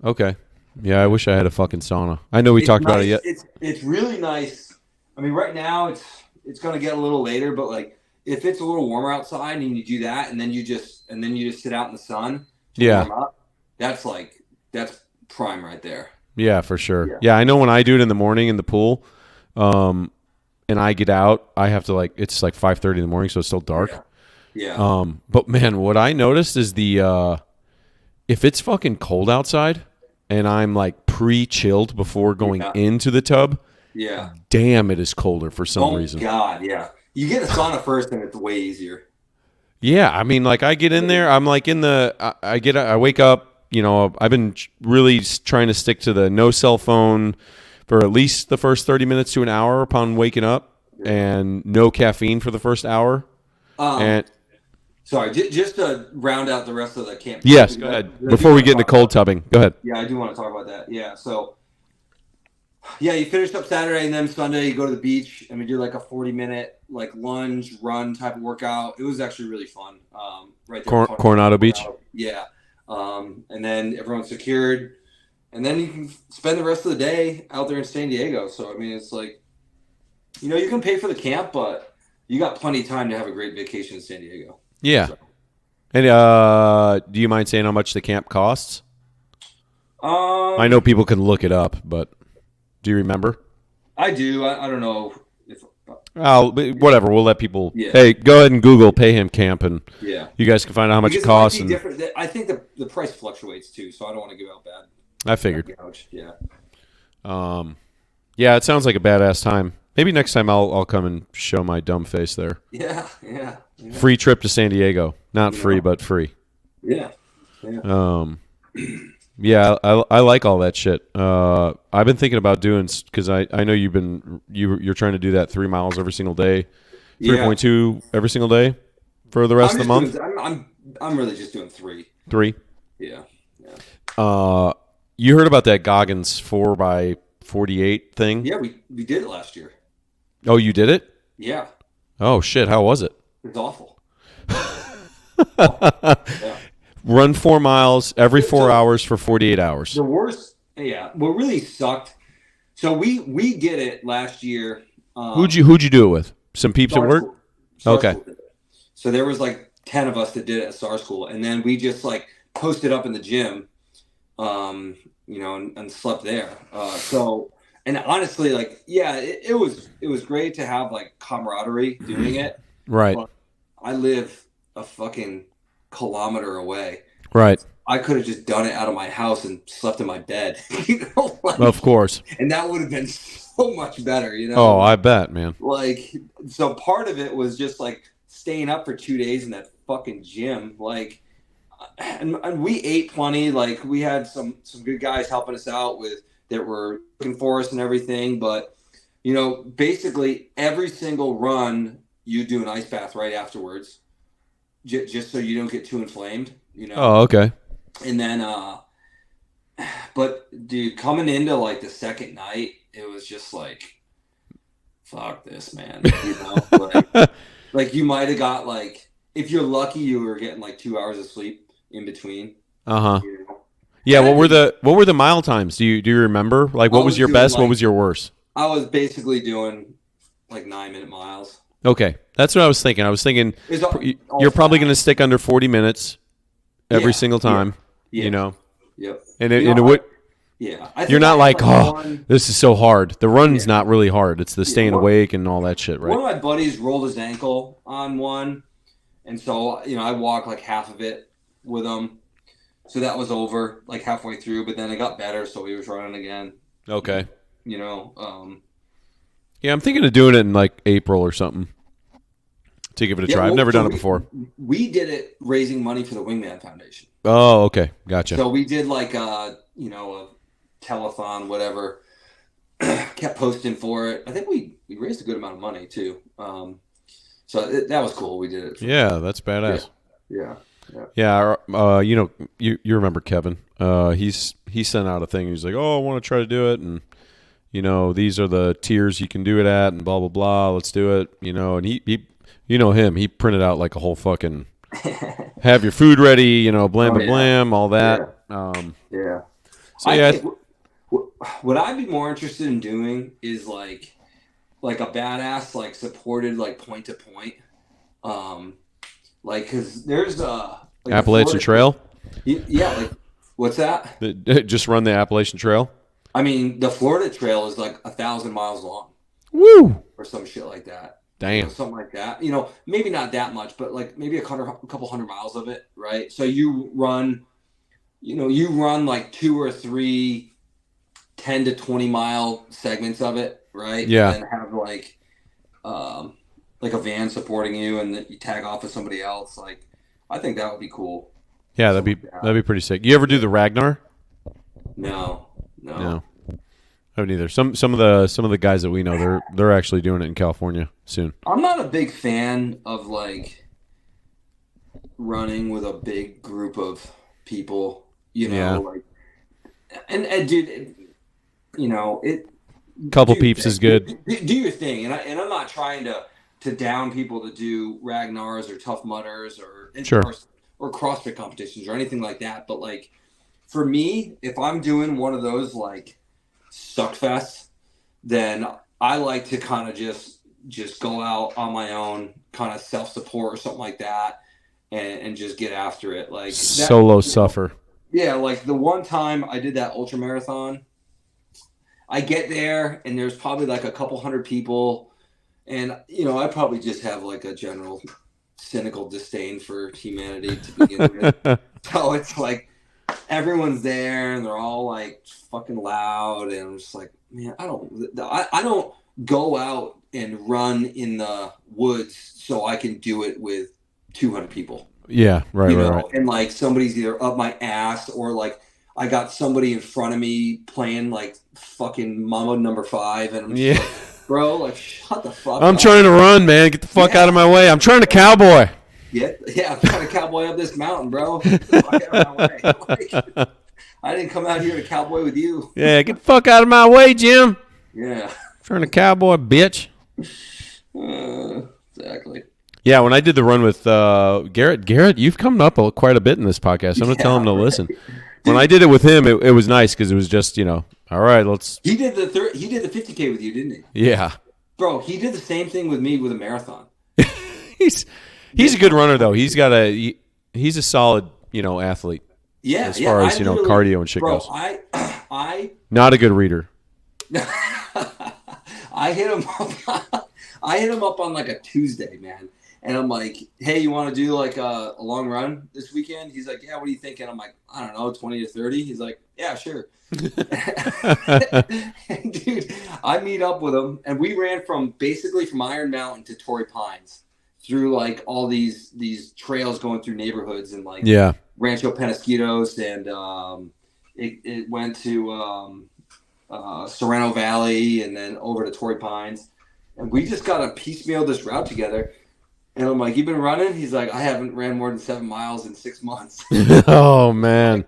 Okay. Yeah, I wish I had a fucking sauna. I know we talked about it yet. It's really nice. I mean, right now it's going to get a little later, but like if it's a little warmer outside and you do that, and then you just sit out in the sun to warm up, that's prime right there. Yeah, for sure. Yeah, I know when I do it in the morning in the pool, and I get out, I have to it's like 5:30 in the morning, so it's still dark. Yeah. But man, what I noticed is if it's fucking cold outside and I'm like pre-chilled before going into the tub, damn, it is colder for some reason. Oh God, yeah. You get a sauna first, and it's way easier. Yeah, I mean, like I get in there, I'm like I wake up, I've been really trying to stick to the no cell phone for at least the first 30 minutes to an hour upon waking up, and no caffeine for the first hour. Sorry, just to round out the rest of the camp. Yes, go ahead. Before we get into cold tubbing, go ahead. Yeah, I do want to talk about that. Yeah, so Yeah, you finished up Saturday and then Sunday you go to the beach and we do like a 40-minute like lunge run type of workout. It was actually really fun. Right there in Coronado Beach. Yeah. And then everyone's secured. And then you can spend the rest of the day out there in San Diego. So I mean it's like, you can pay for the camp, but you got plenty of time to have a great vacation in San Diego. Yeah. So, And do you mind saying how much the camp costs? I know people can look it up, but do you remember? I do. I don't know if. Oh, whatever. We'll let people. Yeah. Hey, go ahead and Google "pay him camp," and Yeah. you guys can find out how much Because it costs. might be And different. I think the price fluctuates too, so I don't want to give out bad. I figured. Yeah. Yeah, it sounds like a badass time. Maybe next time I'll come and show my dumb face there. Yeah. Free trip to San Diego, not free, but free. Yeah. Yeah, I like all that shit. I've been thinking about doing because I know you're trying to do that 3 miles every single day, 3.2 every single day for the rest of the month. I'm really just doing 3. 3. Yeah. You heard about that Goggins 4x48 thing? Yeah, we did it last year. Oh, you did it? Yeah. Oh shit! How was it? It's awful. Yeah. Run 4 miles every 4 hours for 48 hours. The worst, what really sucked. So we did it last year. Who'd you do it with? Some peeps at work? Okay. So there was like 10 of us that did it at SAR School, and then we just like posted up in the gym, and slept there. And honestly, like, yeah, it was great to have like camaraderie doing it. Right. But I live a fucking kilometer away. Right. I could have just done it out of my house and slept in my bed. Of course. And that would have been so much better, Oh, I bet, man. Like, so part of it was just like staying up for 2 days in that fucking gym. Like, and we ate plenty. Like, we had some good guys helping us out that were looking for us and everything. But, basically every single run, you do an ice bath right afterwards, just so you don't get too inflamed, Oh, okay. And then, but dude, coming into like the second night, it was just like, fuck this, man. Like you might have got like, if you're lucky, you were getting like 2 hours of sleep in between. Uh-huh. Yeah. What were the mile times? Do you remember? Like, what was your best? What was your worst? I was basically doing like 9-minute miles. Okay. That's what I was thinking. I was thinking you're probably going to stick under 40 minutes every single time, Yep. And it would. Yeah. You're not like, this is so hard. The run's not really hard. It's the staying awake and all that shit, right? One of my buddies rolled his ankle on one. And so, I walked like half of it with him. So that was over like halfway through, but then it got better. So he was running again. Okay. Yeah, I'm thinking of doing it in like April or something to give it a try. I've never done it before. We did it raising money for the Wingman Foundation. Oh, okay. Gotcha. So we did like a telethon, whatever. Kept posting for it. I think we raised a good amount of money too. So that was cool. We did it. Yeah, that's badass. Yeah. You remember Kevin? He sent out a thing. He's like, "Oh, I want to try to do it, and these are the tiers you can do it at, and blah blah blah. Let's do it." And he him. He printed out like a whole fucking have your food ready. Blam, all that. Yeah. So I think what I'd be more interested in doing is like a badass like supported like point to point, like because there's like Appalachian Trail. Yeah, like what's that? Just run the Appalachian Trail. I mean, the Florida Trail is like 1,000 miles long. Woo! Or some shit like that. Damn. Something like that. Maybe not that much, but like maybe a couple hundred miles of it, right? So you run like 2 or 3 10 to 20 mile segments of it, right? Yeah. And have like a van supporting you, and then you tag off with somebody else. Like, I think that would be cool. Yeah, that'd be pretty sick. You ever do the Ragnar? No. I haven't either. Some of the guys that we know, they're actually doing it in California soon. I'm not a big fan of like running with a big group of people, like, and dude, Couple peeps is good. Do your thing, and I'm not trying to down people to do Ragnars or Tough Mudders or CrossFit competitions or anything like that. But like for me, if I'm doing one of those like suckfests, then I like to kind of just go out on my own, kind of self-support or something like that, and just get after it. Like solo suffer. Yeah, like the one time I did that ultra marathon, I get there and there's probably like a couple hundred people, and I probably just have like a general cynical disdain for humanity to begin with. So it's like everyone's there and they're all like fucking loud, and I'm just like, man, I don't go out and run in the woods so I can do it with 200 people. Yeah, right. And like somebody's either up my ass or like I got somebody in front of me playing like fucking Mama Number 5, and I'm just like, bro, like shut the fuck up. I'm trying to run, man. Get the fuck out of my way. I'm trying to cowboy. Yeah, I'm trying to cowboy up this mountain, bro. Get the fuck out of my way. Like, I didn't come out here to cowboy with you. Yeah, get the fuck out of my way, Jim. Yeah. Trying to cowboy, bitch. Exactly. Yeah, when I did the run with Garrett, you've come up quite a bit in this podcast. I'm going to tell him to listen. Dude, when I did it with him, it was nice because it was just, all right, let's. He did the 50K with you, didn't he? Yeah. Bro, he did the same thing with me with a marathon. He's a good runner though. He's a solid, athlete. Yeah. As far as cardio and shit goes. I not a good reader. I hit him up. I hit him up on like a Tuesday, man. And I'm like, hey, you want to do like a long run this weekend? He's like, yeah, what are you thinking? I'm like, I don't know, 20 to 30. He's like, yeah, sure. And dude, I meet up with him, and we ran from Iron Mountain to Torrey Pines through like all these trails going through neighborhoods and like Rancho Penasquitos, and it went to Sereno Valley and then over to Torrey Pines. And we just got to piecemeal this route together. And I'm like, you been running? He's like, I haven't ran more than 7 miles in 6 months. Oh, man.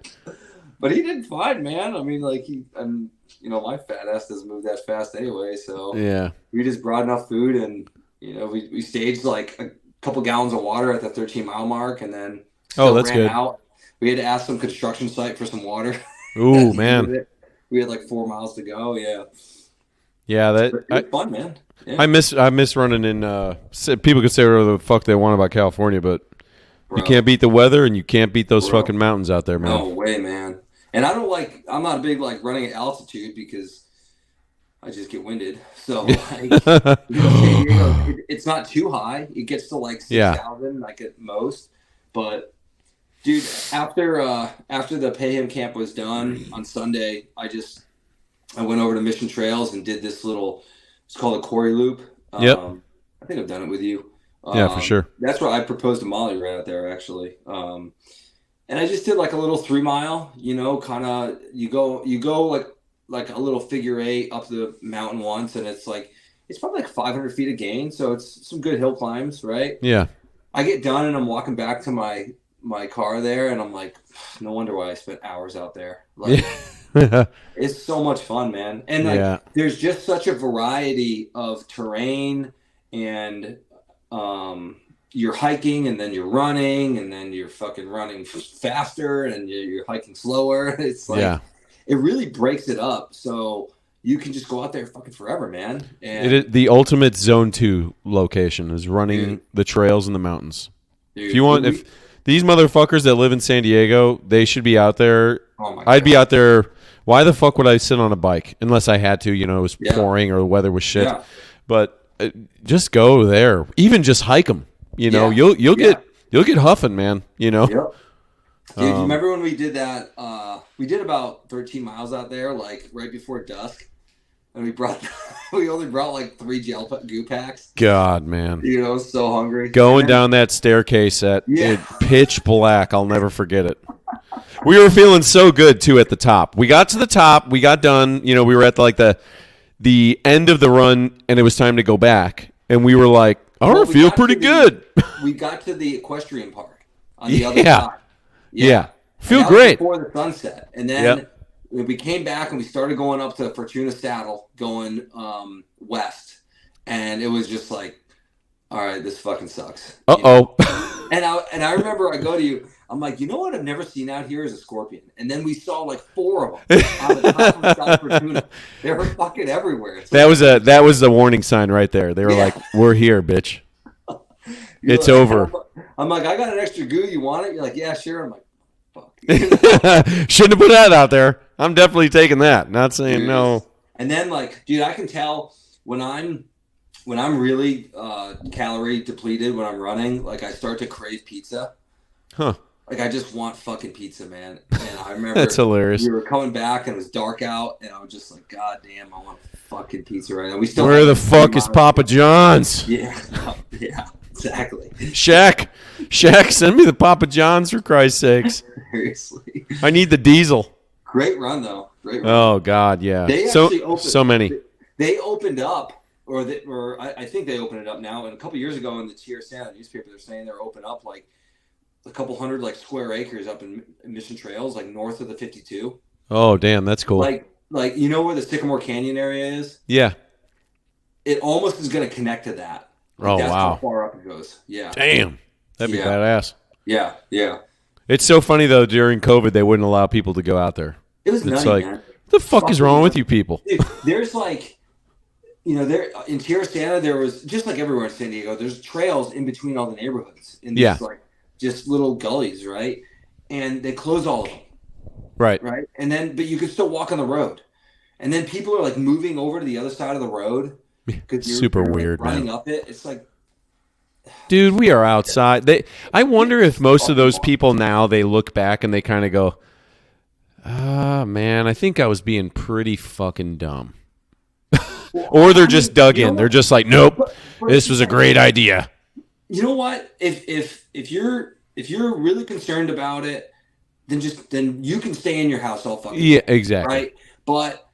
But he did fine, man. I mean, like, my fat ass doesn't move that fast anyway. So yeah, we just brought enough food, and, we staged like a couple gallons of water at the 13-mile mark, and then that's ran good. out. We had to ask some construction site for some water. Ooh, man. We had like 4 miles to go. Yeah. Yeah, it was fun, man. Yeah. I miss running in. People could say whatever the fuck they want about California, but you can't beat the weather, and you can't beat those fucking mountains out there, man. No way, man. And I'm not a big like running at altitude because I just get winded. So it's not too high. It gets to like 6,000 like at most. But dude, after the Payham camp was done on Sunday, I went over to Mission Trails and did this little. It's called a Quarry Loop. Yep. I think I've done it with you. Yeah, for sure. That's where I proposed to Molly right out there, actually. And I just did like a little 3 mile, kind of, you go like a little figure 8 up the mountain once. And it's probably like 500 feet of gain. So it's some good hill climbs, right? Yeah. I get done and I'm walking back to my car there. And I'm like, no wonder why I spent hours out there. Like, it's so much fun, man. And there's just such a variety of terrain, and you're hiking, and then you're running, and then you're fucking running faster, and you're hiking slower. It's like it really breaks it up, so you can just go out there fucking forever, man. And the ultimate Zone 2 location is running the trails in the mountains. Dude, if these motherfuckers that live in San Diego, they should be out there. Oh my I'd be out there. Why the fuck would I sit on a bike unless I had to? It was pouring or the weather was shit. Yeah. But just go there. Even just hike them. You'll get huffing, man. Yep. Dude, you remember when we did that? We did about 13 miles out there, like right before dusk, and we only brought like 3 gel goo packs. God, man. So hungry. Going down that staircase at pitch black. I'll never forget it. We were feeling so good too at the top. We got to the top. We got done. We were at like the end of the run, and it was time to go back. And we were like, "I feel pretty good." We got to the equestrian park on the other side. Yeah. Feel great before the sunset, and then we came back and we started going up to Fortuna Saddle, going west, and it was just like, all right, this fucking sucks. And I remember I go to you, I'm like, you know what I've never seen out here is a scorpion. And then we saw like 4 of them on the top of South Fortuna. They were fucking everywhere. That was the warning sign right there. They were like, we're here, bitch. It's like, over. I'm like, I got an extra goo. You want it? You're like, yeah, sure. I'm like, fuck. Shouldn't have put that out there. I'm definitely taking that. Not saying no. And then like, dude, I can tell when I'm really calorie depleted when I'm running, like I start to crave pizza. Huh. Like I just want fucking pizza, man. And I remember that's hilarious. We were coming back and it was dark out, and I was just like, God damn, I want fucking pizza right now. Where the fuck is Papa John's? Yeah, exactly. Shaq, send me the Papa John's for Christ's sakes. Seriously. I need the diesel. Great run though. Great run. Oh God, yeah. They actually opened, so many. They opened up, or I think they opened it up now. And a couple years ago in the Tier Santa newspaper, they're saying they're open up like a couple hundred like square acres up in Mission Trails, like north of the 52. Oh damn, that's cool. Like you know where the Sycamore Canyon area is? Yeah. It almost is going to connect to that. Like that's wow. how far up it goes. Yeah. Damn. That'd be badass. Yeah. It's so funny though. During COVID, they wouldn't allow people to go out there. It was nutty, like, man. What the fuck is wrong with you people? Dude, there's like, there in Tierra Santa, there was just like everywhere in San Diego. There's trails in between all the neighborhoods in these like just little gullies, right? And they close all of them. Right. And then, but you could still walk on the road. And then people are like moving over to the other side of the road. Super weird, running man. Up it. It's like, dude, we are outside. I wonder if most of those people now, they look back and they kind of go, man, I think I was being pretty fucking dumb. Or they're just dug in. They're just like, nope, this was a great idea. You know what? If you're really concerned about it, then you can stay in your house all fucking day, exactly. Right? But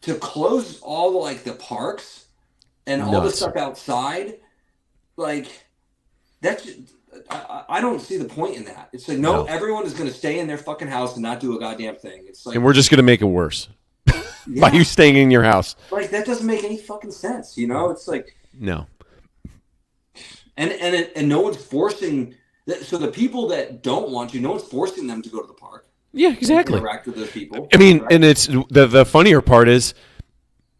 to close all the parks and all the stuff outside, like that's I don't see the point in that. It's like no, everyone is going to stay in their fucking house and not do a goddamn thing. It's like, and we're just going to make it worse by you staying in your house. Like that doesn't make any fucking sense, It's like no. And no one's forcing. So the people that don't want to, no one's forcing them to go to the park. Yeah, exactly. Interact with those people. I mean, and it's the funnier part is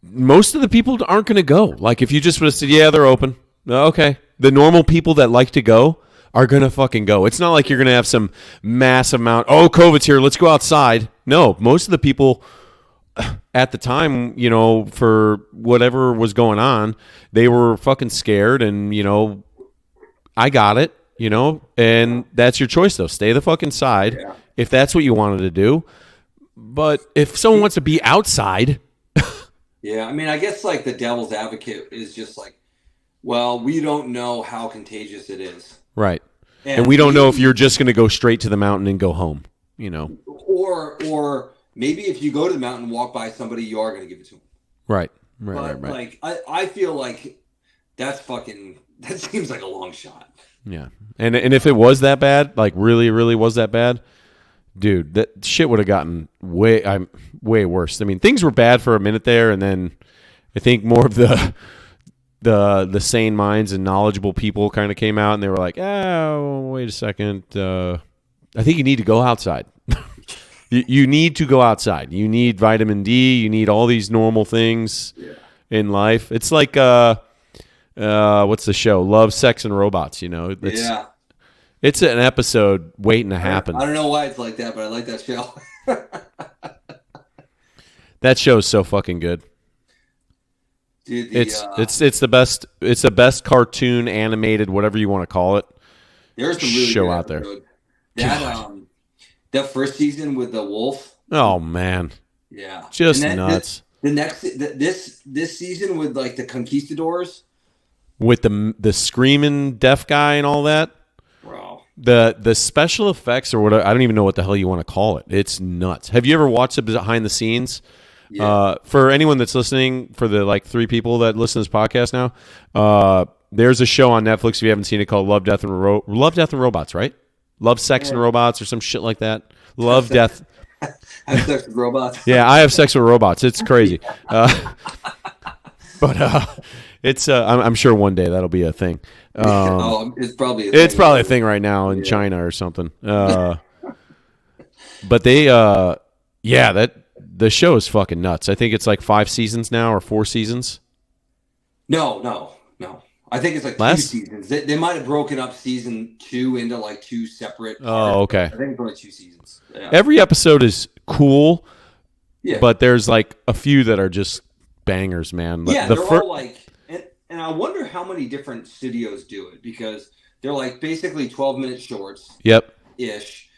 most of the people aren't going to go. Like if you just would have said, yeah, they're open. Okay. The normal people that like to go are going to fucking go. It's not like you're going to have some massive amount. Oh, COVID's here. Let's go outside. No, most of the people at the time, for whatever was going on, they were fucking scared and, I got it, and that's your choice though. Stay the fucking side if that's what you wanted to do. But if someone wants to be outside. Yeah. I mean, I guess like the devil's advocate is just like, well, we don't know how contagious it is. Right. And we don't know if you're just going to go straight to the mountain and go home, Or maybe if you go to the mountain and walk by somebody, you are going to give it to them. Right. Like, I feel like that seems like a long shot. Yeah. And if it was that bad, like really, really was that bad, dude, that shit would have gotten way worse. I mean, things were bad for a minute there, and then I think more of the sane minds and knowledgeable people kind of came out, and they were like, oh, wait a second. I think you need to go outside. You need to go outside. You need vitamin D. You need all these normal things in life. It's like, what's the show? Love, Sex, and Robots, It's an episode waiting to happen. I don't know why it's like that, but I like that show. That show is so fucking good. Dude, it's the best. It's the best cartoon, animated, whatever you want to call it. There's some really show good out there. That first season with the wolf. Oh man. Yeah. Just nuts. This season with like the conquistadors. With the screaming deaf guy and all that. Bro. The special effects or whatever, I don't even know what the hell you want to call it. It's nuts. Have you ever watched it behind the scenes? Yeah. For anyone that's listening, for the like 3 people that listen to this podcast now, there's a show on Netflix if you haven't seen it called Love, Death, and Robots, right? Love, Sex, and Robots or some shit like that. Love, Death. Have sex with robots. Yeah, I have sex with robots. It's crazy. But it's I'm sure one day that'll be a thing. It's probably a thing right now in China or something. But that the show is fucking nuts. I think it's like 5 seasons now or 4 seasons. No. I think it's like 2 seasons. They might have broken up season 2 into like 2 separate parts. Oh, okay. I think it's only 2 seasons. Yeah. Every episode is cool. Yeah. But there's like a few that are just bangers, man. Yeah, they're all like, and I wonder how many different studios do it, because they're like basically 12-minute shorts. Yep. Ish.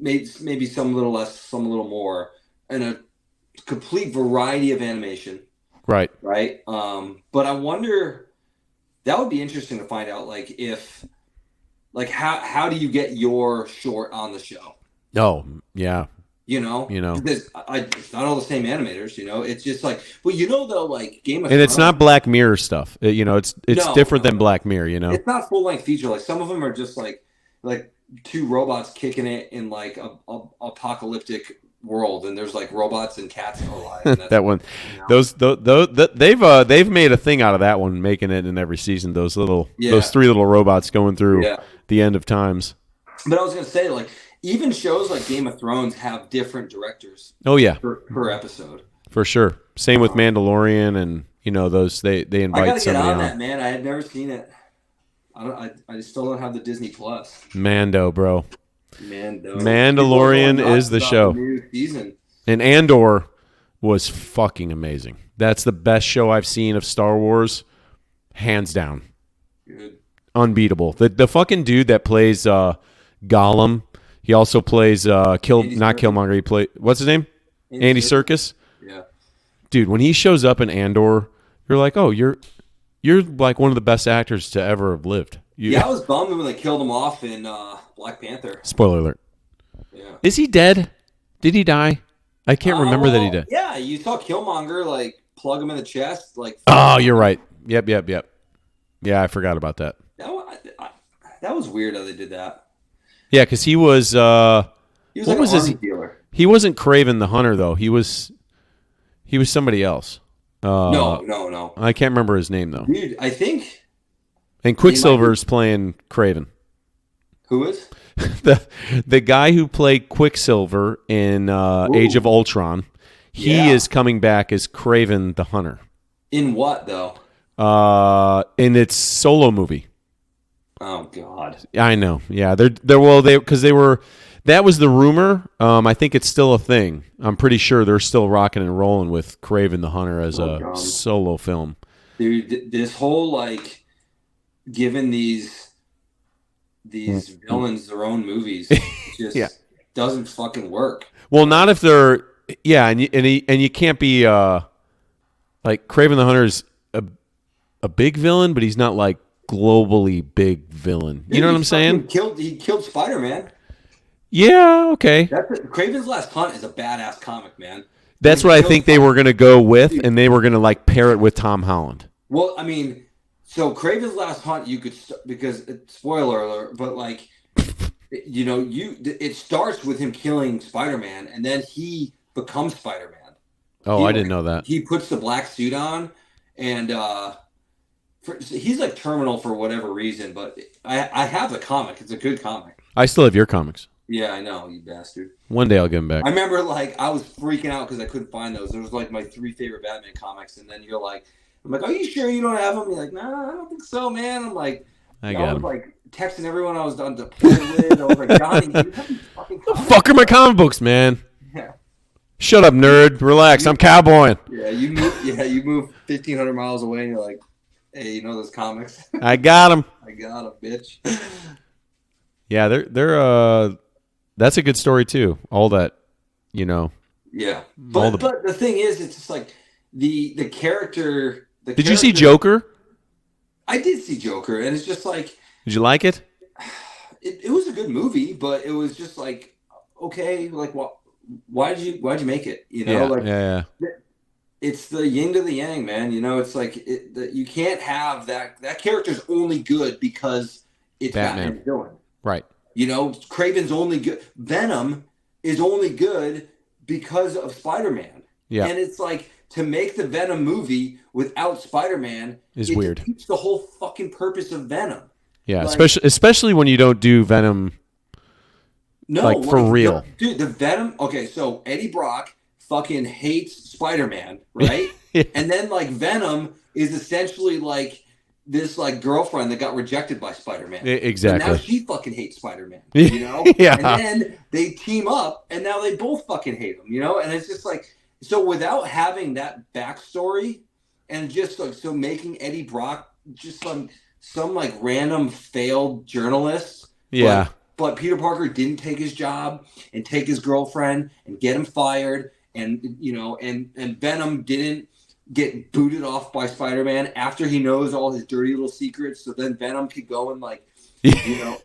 Maybe some a little less, some a little more, and a complete variety of animation. Right. Right. But I wonder, that would be interesting to find out, like, if, like, how do you get your short on the show? Oh, yeah. Because it's not all the same animators. It's just like, well, though, like Game of Thrones, and it's Thrones, not Black Mirror stuff. It's different than Black Mirror. It's not full length feature. Like some of them are just like 2 robots kicking it in like a apocalyptic world, and there's like robots and cats alive. That one, those they've made a thing out of that one, making it in every season. Those 3 little robots going through the end of times. But I was gonna say, like, even shows like Game of Thrones have different directors. Oh yeah, per episode. For sure. Same with Mandalorian, and those they invite. I gotta get somebody on that, man. I had never seen it. I still don't have the Disney Plus. Mando, bro. Mando. Mandalorian is the show. The new season. And Andor was fucking amazing. That's the best show I've seen of Star Wars, hands down. Good. Unbeatable. The fucking dude that plays Gollum. He also plays Killmonger. He played, what's his name? Andy Serkis. Yeah. Dude, when he shows up in Andor, you're like, oh, you're like one of the best actors to ever have lived. I was bummed when they killed him off in Black Panther. Spoiler alert. Yeah. Is he dead? Did he die? I can't remember that he did. Yeah, you saw Killmonger like plug him in the chest. Like. Oh, you're right. Yep. Yeah, I forgot about that. That was weird how they did that. Yeah, because he was. He was like an arms dealer. He wasn't Kraven the Hunter though. He was somebody else. No. I can't remember his name though. Dude, I think. And Quicksilver's playing Kraven. Who is? the guy who played Quicksilver in Age of Ultron. He is coming back as Kraven the Hunter. In what though? In its solo movie. Oh God. I know. Yeah, they were. That was the rumor. I think it's still a thing. I'm pretty sure they're still rocking and rolling with Kraven the Hunter as a solo film. Dude, this whole like giving these villains their own movies just doesn't fucking work. Well, not if they're and you can't be like Kraven the Hunter is a big villain, but he's not like globally big villain. You know what I'm saying? He killed Spider-Man. Yeah, okay. Kraven's Last Hunt is a badass comic, man. That's what I think they were going to go with, and they were going to like pair it with Tom Holland. Well, I mean, so Kraven's Last Hunt, you could because spoiler alert, but like, it starts with him killing Spider-Man, and then he becomes Spider-Man. Oh, I didn't know that. He puts the black suit on, and he's like terminal for whatever reason. But I have the comic; it's a good comic. I still have your comics. Yeah, I know, you bastard. One day I'll give them back. I remember, like, I was freaking out because I couldn't find those. There was, like, my 3 favorite Batman comics, and then I'm like, are you sure you don't have them? You're like, nah, I don't think so, man. I'm like, I was, like, texting everyone I was done to play with. I was like, Johnny, you have these fucking comics? The fuck are my comic books, man? Yeah. Shut up, nerd. Relax. I'm cowboying. Yeah, you move 1,500 miles away, and you're like, hey, you know those comics? I got them. I got them, bitch. Yeah, they're that's a good story too. All that, Yeah, but the thing is, it's just like the character. Did you see Joker? I did see Joker, and it's just like. Did you like it? It was a good movie, but it was just like, okay, like why'd you make it? Yeah. It's the yin to the yang, man. It's like you can't have that character's only good because it's Batman villain. Right. Kraven's only good. Venom is only good because of Spider-Man. Yeah. And it's like, to make the Venom movie without Spider-Man is weird. Keeps the whole fucking purpose of Venom. Yeah, like, especially when you don't do Venom for real. Dude, the Venom, okay, so Eddie Brock fucking hates Spider-Man, right? Yeah. And then like Venom is essentially like this like girlfriend that got rejected by Spider-Man. Exactly. And now she fucking hates Spider-Man, you know? Yeah. And then they team up and now they both fucking hate him, you know? And it's just like, so without having that backstory and just like, so making Eddie Brock just some like random failed journalist. Yeah. But Peter Parker didn't take his job and take his girlfriend and get him fired. And, you know, and Venom didn't get booted off by Spider-Man after he knows all his dirty little secrets. So then Venom could go and like, you know,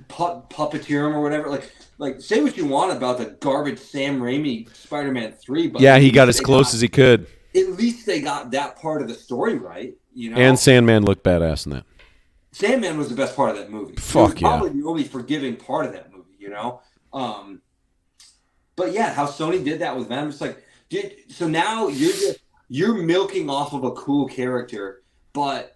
puppeteer him or whatever. Like say what you want about the garbage Sam Raimi Spider-Man 3. But yeah, he got as close as he could. At least they got that part of the story right, you know. And Sandman looked badass in that. Sandman was the best part of that movie. Fuck yeah. Probably the only forgiving part of that movie, you know. But yeah, how Sony did that with Venom, it's like, dude. So now you're milking off of a cool character, but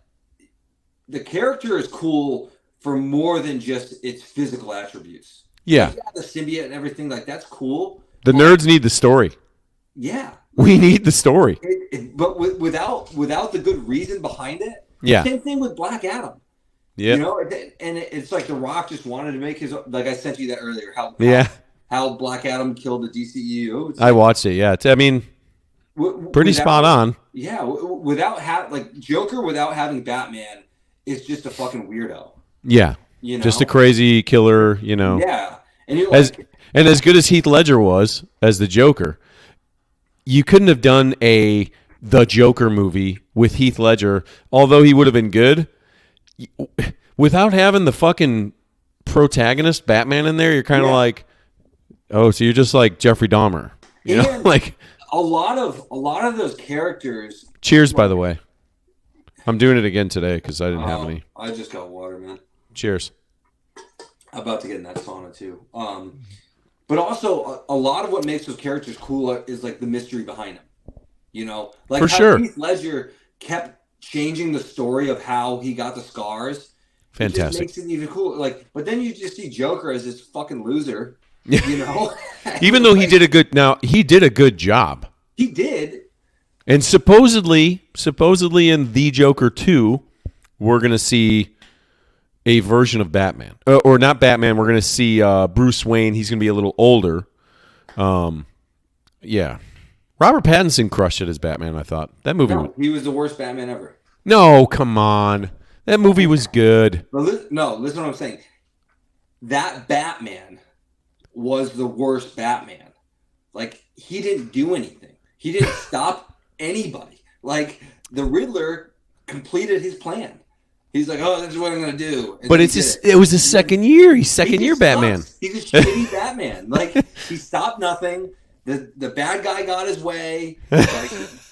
the character is cool for more than just its physical attributes. Yeah, the symbiote and everything like that's cool. The nerds need the story. Yeah, we need the story. But without the good reason behind it. Yeah. Same thing with Black Adam. Yeah. You know, and it's like The Rock just wanted to make his, like I sent you that earlier. How Black Adam killed the DCEU. I watched it. Yeah, I mean, pretty spot on. Yeah, Joker without having Batman is just a fucking weirdo. Yeah, you know? Just a crazy killer. You know. Yeah, and you're as good as Heath Ledger was as the Joker, you couldn't have done the Joker movie with Heath Ledger, although he would have been good. Without having the fucking protagonist Batman in there, you're kind of like, oh, so you're just like Jeffrey Dahmer, you know? Like a lot of those characters. Cheers, by the way. I'm doing it again today because I didn't have any. I just got water, man. Cheers. I'm about to get in that sauna too. But also a lot of what makes those characters cool is like the mystery behind them. You know, like for how sure. Heath Ledger kept changing the story of how he got the scars. Fantastic. It just makes it even cool. Like, but then you just see Joker as this fucking loser. You know, even though he did a good job. He did. And supposedly in The Joker 2, we're gonna see a version of Batman, or not Batman. We're gonna see Bruce Wayne. He's gonna be a little older. Yeah. Robert Pattinson crushed it as Batman, I thought. That movie he was the worst Batman ever. No, come on. That movie was good. Listen to what I'm saying. That Batman was the worst Batman. Like, he didn't do anything. He didn't stop anybody. Like, the Riddler completed his plan. He's like, oh, this is what I'm going to do. And but it was his second year. He's second year Batman. He's a shitty Batman. Like, he stopped nothing. The bad guy got his way. Like, he's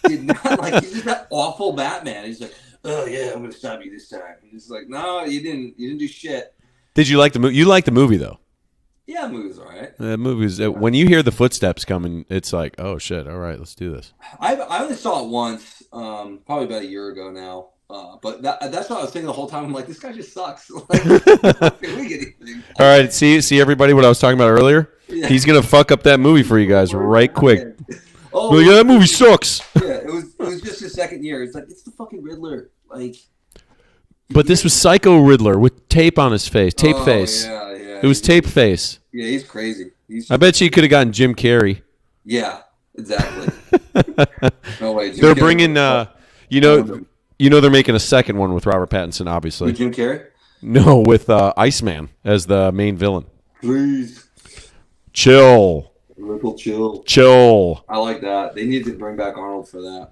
just that awful Batman. He's like, oh yeah, I'm gonna stop you this time. He's like, no, you didn't do shit. Did you like the movie? You liked the movie though. Yeah, the movie's all right. The movie's when you hear the footsteps coming, it's like, oh shit, all right, let's do this. I only saw it once, probably about a year ago now. But that's what I was thinking the whole time. I'm like, this guy just sucks. Like, we get anything. All right, see everybody what I was talking about earlier? Yeah. He's gonna fuck up that movie for you guys right quick. Oh, yeah, that movie sucks. Yeah, it was just his second year. It's like, it's the fucking Riddler. Like, but this was Psycho Riddler with tape on his face, face. Yeah. It was tape face. Yeah, he's crazy. I bet you could have gotten Jim Carrey. Yeah, exactly. No way. They're bringing, you know, they're making a second one with Robert Pattinson, obviously. With Jim Carrey? No, with Iceman as the main villain. Please. Chill. A little chill. Chill. I like that. They need to bring back Arnold for that.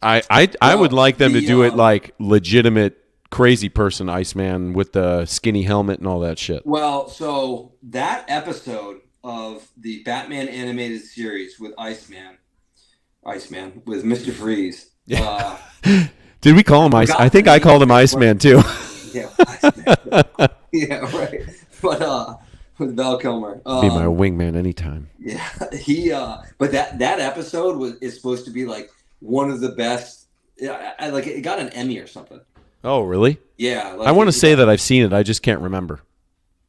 I would like them to do it like legitimate crazy person Iceman with the skinny helmet and all that shit. Well, so that episode of the Batman animated series with Iceman with Mr. Freeze. Did we call him Ice? I think I called him Iceman too. Yeah, Iceman. Yeah, right. But with Val Kilmer. Be my wingman anytime. Yeah, but that episode is supposed to be like one of the best. Yeah, like it got an Emmy or something. Oh, really? Yeah, like I want to say that I've seen it. I just can't remember.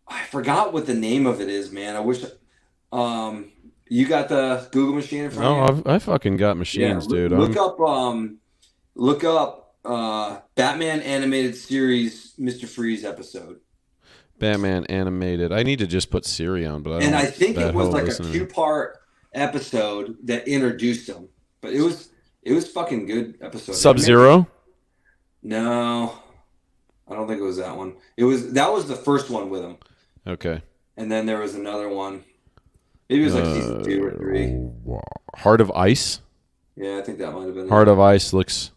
I forgot what the name of it is, man. I wish. You got the Google machine in front of you? I fucking got machines, dude. Look up Batman animated series Mr. Freeze episode. Batman animated. I need to just put Siri on, but I think it was like a 2-part episode that introduced him. But it was fucking good episode. Sub-Zero? No, I don't think it was that one. That was the first one with him. Okay. And then there was another one. Maybe it was like season 2 or 3. Heart of Ice? Yeah, I think that might have been Heart of Ice looks...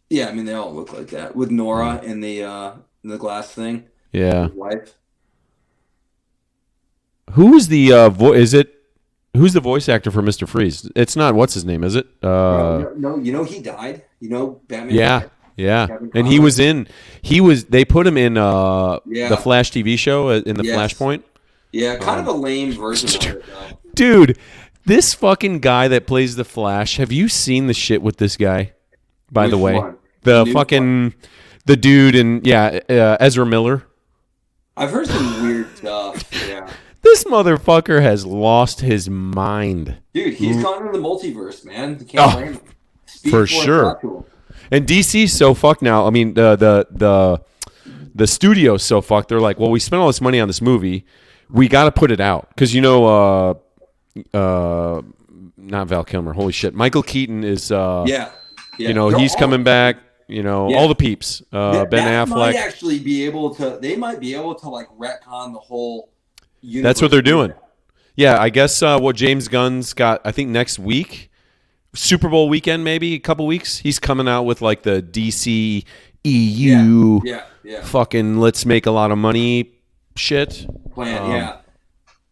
Yeah, I mean, they all look like that. With Nora in the glass thing. Yeah. His wife. Who is the who's the voice actor for Mr. Freeze? It's not, what's his name, is it? No, he died. Batman died. Yeah. And they put him in the Flash TV show in the Flashpoint. Yeah, kind of a lame version of it, though. Dude, this fucking guy that plays the Flash, have you seen the shit with this guy? By the way, one? The dude and Ezra Miller. I've heard some weird stuff. Yeah. This motherfucker has lost his mind. Dude, he's gone into the multiverse, man. You can't blame him. For sure. And DC's so fucked now. I mean, the studio's so fucked. They're like, well, we spent all this money on this movie. We got to put it out. Because, not Val Kilmer. Holy shit. Michael Keaton is, he's coming back. All the peeps. Ben Affleck. Might actually be able to, they might be able to, like, retcon the whole universe. That's what they're doing. Yeah, I guess what James Gunn's got, I think next week, Super Bowl weekend, maybe a couple weeks, he's coming out with like the DC EU fucking let's make a lot of money shit plan.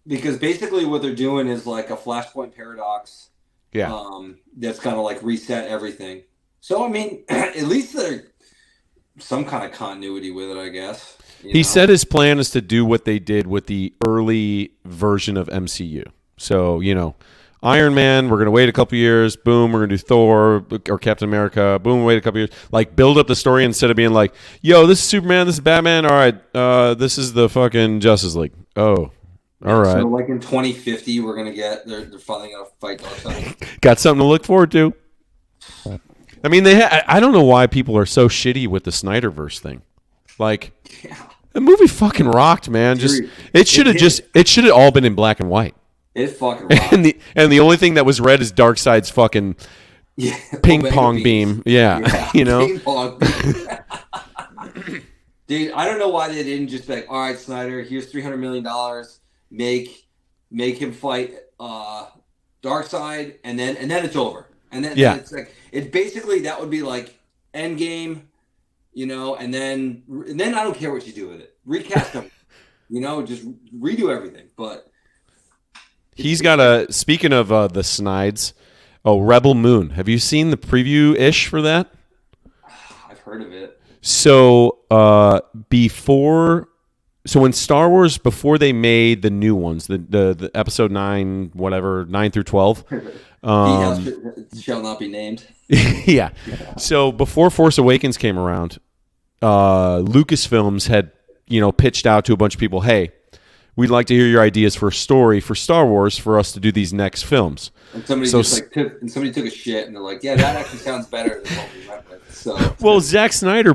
Because basically what they're doing is like a Flashpoint paradox. That's kind of like reset everything. So I mean, at least there's some kind of continuity with it, I guess. He said his plan is to do what they did with the early version of MCU. So, Iron Man, we're going to wait a couple years. Boom, we're going to do Thor or Captain America. Boom, wait a couple years. Like, build up the story instead of being like, yo, this is Superman, this is Batman. All right, this is the fucking Justice League. Oh, all right. So, like in 2050, we're going to get, they're finally going to fight Darkseid. Got something to look forward to. I mean, I don't know why people are so shitty with the Snyderverse thing. Like, the movie fucking rocked, man. It should have all been in black and white. It fucking rocked. And the only thing that was red is Darkseid's fucking ping pong beam. Yeah. Ping pong beam. Dude, I don't know why they didn't just be like, all right, Snyder, here's $300 million. Make him fight Darkseid, and then it's over. And then it's like, it basically, that would be like Endgame, and then I don't care what you do with it. Recast him, just redo everything. But he's got speaking of the Snides, Rebel Moon. Have you seen the preview-ish for that? I've heard of it. So when Star Wars, before they made the new ones, the episode 9, whatever, 9 through 12. Shall not be named. Yeah. So before Force Awakens came around, Lucasfilms had, pitched out to a bunch of people, hey, we'd like to hear your ideas for a story for Star Wars for us to do these next films. And somebody took a shit and they're like, yeah, that actually sounds better than what we went with. So, well, Zack Snyder,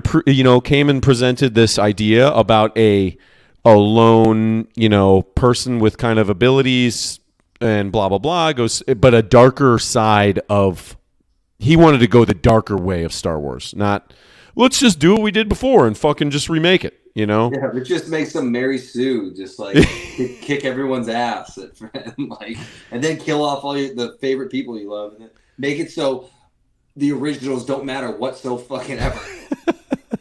came and presented this idea about a lone, person with kind of abilities and blah, blah, blah, but a darker side of, he wanted to go the darker way of Star Wars, not let's just do what we did before and fucking just remake it, Yeah, but just make some Mary Sue, just like kick everyone's ass, and then kill off all the favorite people you love, and then make it so the originals don't matter whatsoever.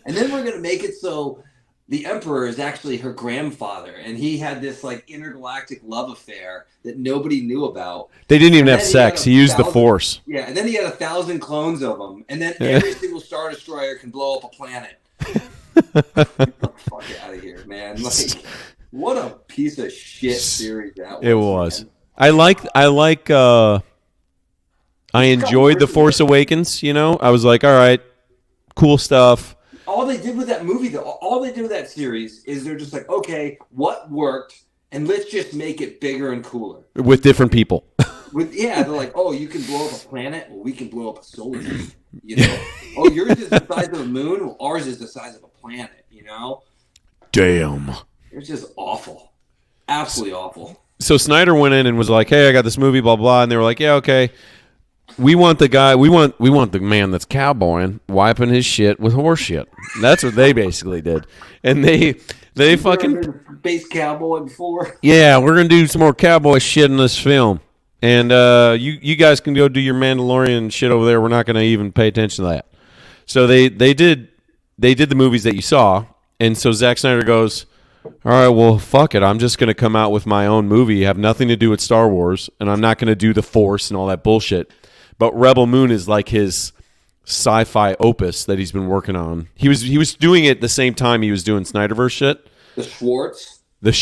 And then we're gonna make it so the Emperor is actually her grandfather, and he had this like intergalactic love affair that nobody knew about. They didn't even have sex. He used the Force. Yeah, and then he had 1,000 clones of them, and then every single Star Destroyer can blow up a planet. Get the fuck out of here, man! What a piece of shit series that was. It was. Man. I enjoyed The Force Awakens, you know? I was like, all right, cool stuff. All they did with that movie, though, all they did with that series is they're just like, okay, what worked, and let's just make it bigger and cooler. With different people. They're like, oh, you can blow up a planet? Well, we can blow up a solar system, you know? Oh, yours is the size of a moon? Well, ours is the size of a planet, you know? Damn. It was just awful. Absolutely awful. So Snyder went in and was like, hey, I got this movie, blah, blah. And they were like, yeah, okay. We want the man that's cowboying, wiping his shit with horse shit. That's what they basically did. And they fucking Space cowboy before. Yeah, we're gonna do some more cowboy shit in this film. And you guys can go do your Mandalorian shit over there. We're not gonna even pay attention to that. So they did the movies that you saw, and so Zack Snyder goes, all right, well, fuck it. I'm just gonna come out with my own movie, have nothing to do with Star Wars, and I'm not gonna do the Force and all that bullshit. But Rebel Moon is like his sci-fi opus that he's been working on. He was doing it at the same time he was doing Snyderverse shit. The Schwartz. It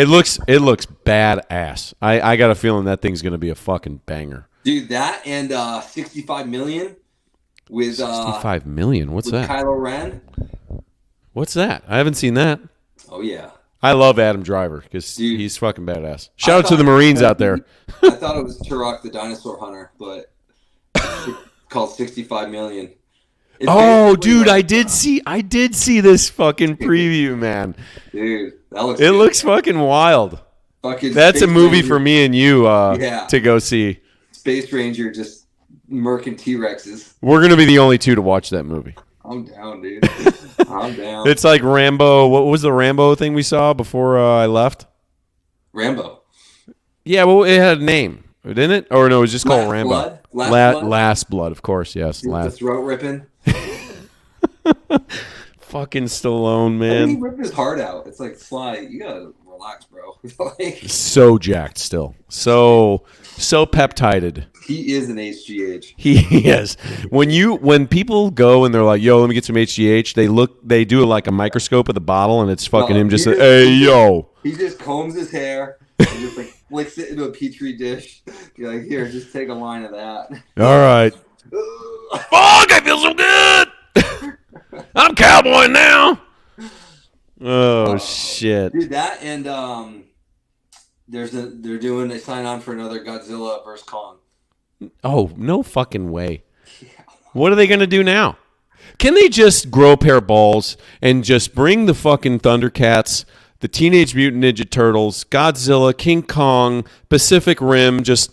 looks badass. I got a feeling that thing's gonna be a fucking banger. Dude, that and 65 million with 65 million. What's that? Kylo Ren. What's that? I haven't seen that. Oh yeah. I love Adam Driver because he's fucking badass. Shout out to the Marines out there. I thought it was Turok the Dinosaur Hunter, but it's called 65 million. It's dude, I did see this fucking preview, man. Dude, that looks It looks fucking wild. That's a movie Ranger for me and you to go see. Space Ranger just murking T-Rexes. We're going to be the only two to watch that movie. I'm down, dude. I'm down. It's like Rambo. What was the Rambo thing we saw before I left? Rambo. Yeah, well, it had a name, didn't it? Or no, it was just called Rambo. Last Blood, of course, yes. The throat ripping. Fucking Stallone, man. He ripped his heart out. It's like, Sly, you gotta relax, bro. So jacked still. So peptided. He is an HGH. He is. When people go and they're like, "Yo, let me get some HGH," they do like a microscope of the bottle, and it's fucking him just like, "Hey, yo." He just combs his hair and just like flicks it into a petri dish. You're like, here, just take a line of that. All right. Fuck! I feel so good. I'm cowboy now. Oh shit, dude! That and they sign on for another Godzilla vs Kong. Oh, no fucking way. Yeah. What are they going to do now? Can they just grow a pair of balls and just bring the fucking Thundercats, the Teenage Mutant Ninja Turtles, Godzilla, King Kong, Pacific Rim, just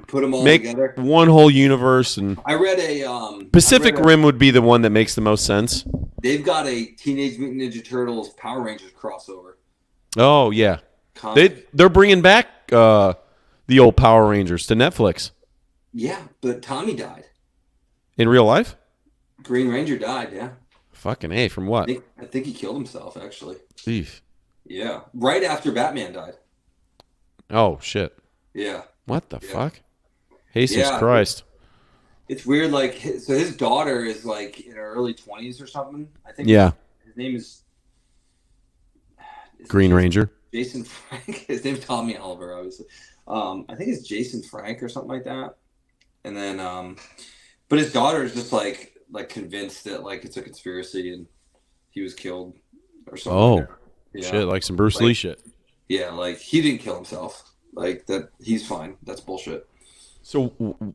put them all make together? One whole universe? And I read a... Pacific Rim would be the one that makes the most sense. They've got a Teenage Mutant Ninja Turtles Power Rangers crossover. Oh, yeah. They're bringing back the old Power Rangers to Netflix. Yeah, but Tommy died. In real life? Green Ranger died, yeah. Fucking A, from what? I think he killed himself, actually. Eef. Yeah, right after Batman died. Oh, shit. Yeah. What the fuck? Jesus Christ. It's weird, like, so his daughter is, like, in her early 20s or something. I think his name is Green Ranger? Jason Frank. His name's Tommy Oliver, obviously. I think it's Jason Frank or something like that. And then, but his daughter is just like convinced that like it's a conspiracy and he was killed or something. Oh, like shit! Like some Bruce Lee shit. Yeah, like he didn't kill himself. Like that, he's fine. That's bullshit. So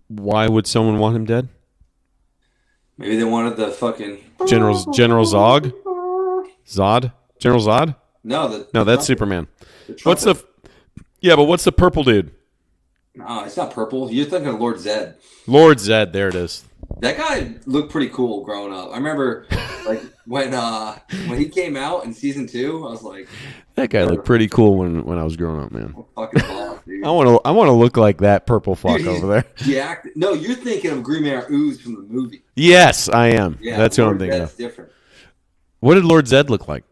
why would someone want him dead? Maybe they wanted the fucking General Zod. General Zod. No, that's Superman. What's the? Yeah, but what's the purple dude? No, it's not purple. You're thinking of Lord Zed. Lord Zed, there it is. That guy looked pretty cool growing up. I remember, like when he came out in season 2, I was like, that guy looked pretty cool when I was growing up, man. Fucking boss, dude. I want to look like that purple fuck over there. Jacked. No, you're thinking of Green Mare Ooze from the movie. Yes, I am. Yeah, that's what I'm thinking. That's different. What did Lord Zed look like?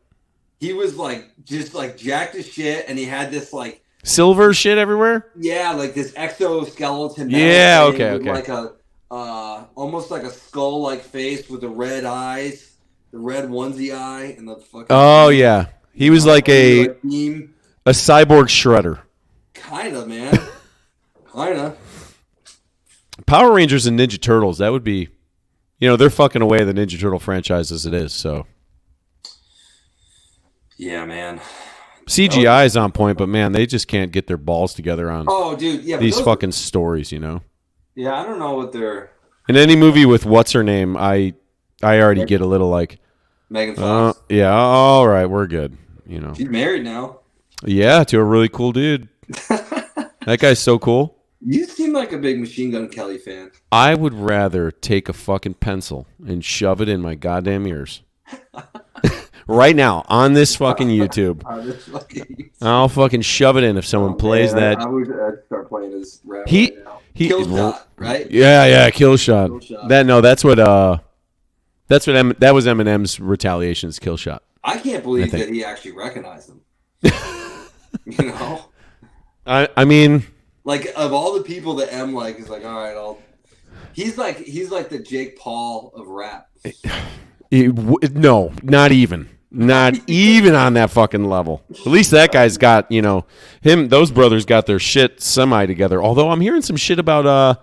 He was like just like jacked as shit, and he had this like silver shit everywhere. Yeah, like this exoskeleton. Yeah, okay. Like a almost like a skull-like face with the red eyes, the red onesie eye and the fucking. Oh yeah, he was like a beam. cyborg shredder. Kinda, man. Kinda. Power Rangers and Ninja Turtles. That would be, they're fucking away the Ninja Turtle franchise as it is. So. Yeah, man. CGI is on point, but man, they just can't get their balls together on. Oh, dude, yeah. These fucking stories, Yeah, I don't know what they're. In any movie with what's her name, I already get a little like. Megan Fox. Yeah, all right, we're good. She's married now. Yeah, to a really cool dude. That guy's so cool. You seem like a big Machine Gun Kelly fan. I would rather take a fucking pencil and shove it in my goddamn ears. Right now, on this fucking YouTube. I'll fucking shove it in if someone plays that. I would start playing his rap right now. Kill Shot, right? Yeah, Kill Shot. That was Eminem's Retaliation's Kill Shot. I can't believe that he actually recognized him. I mean, like of all the people that M is like, all right, he's like the Jake Paul of rap. No, not even. Not even on that fucking level. At least that guy's got, those brothers got their shit semi together. Although I'm hearing some shit about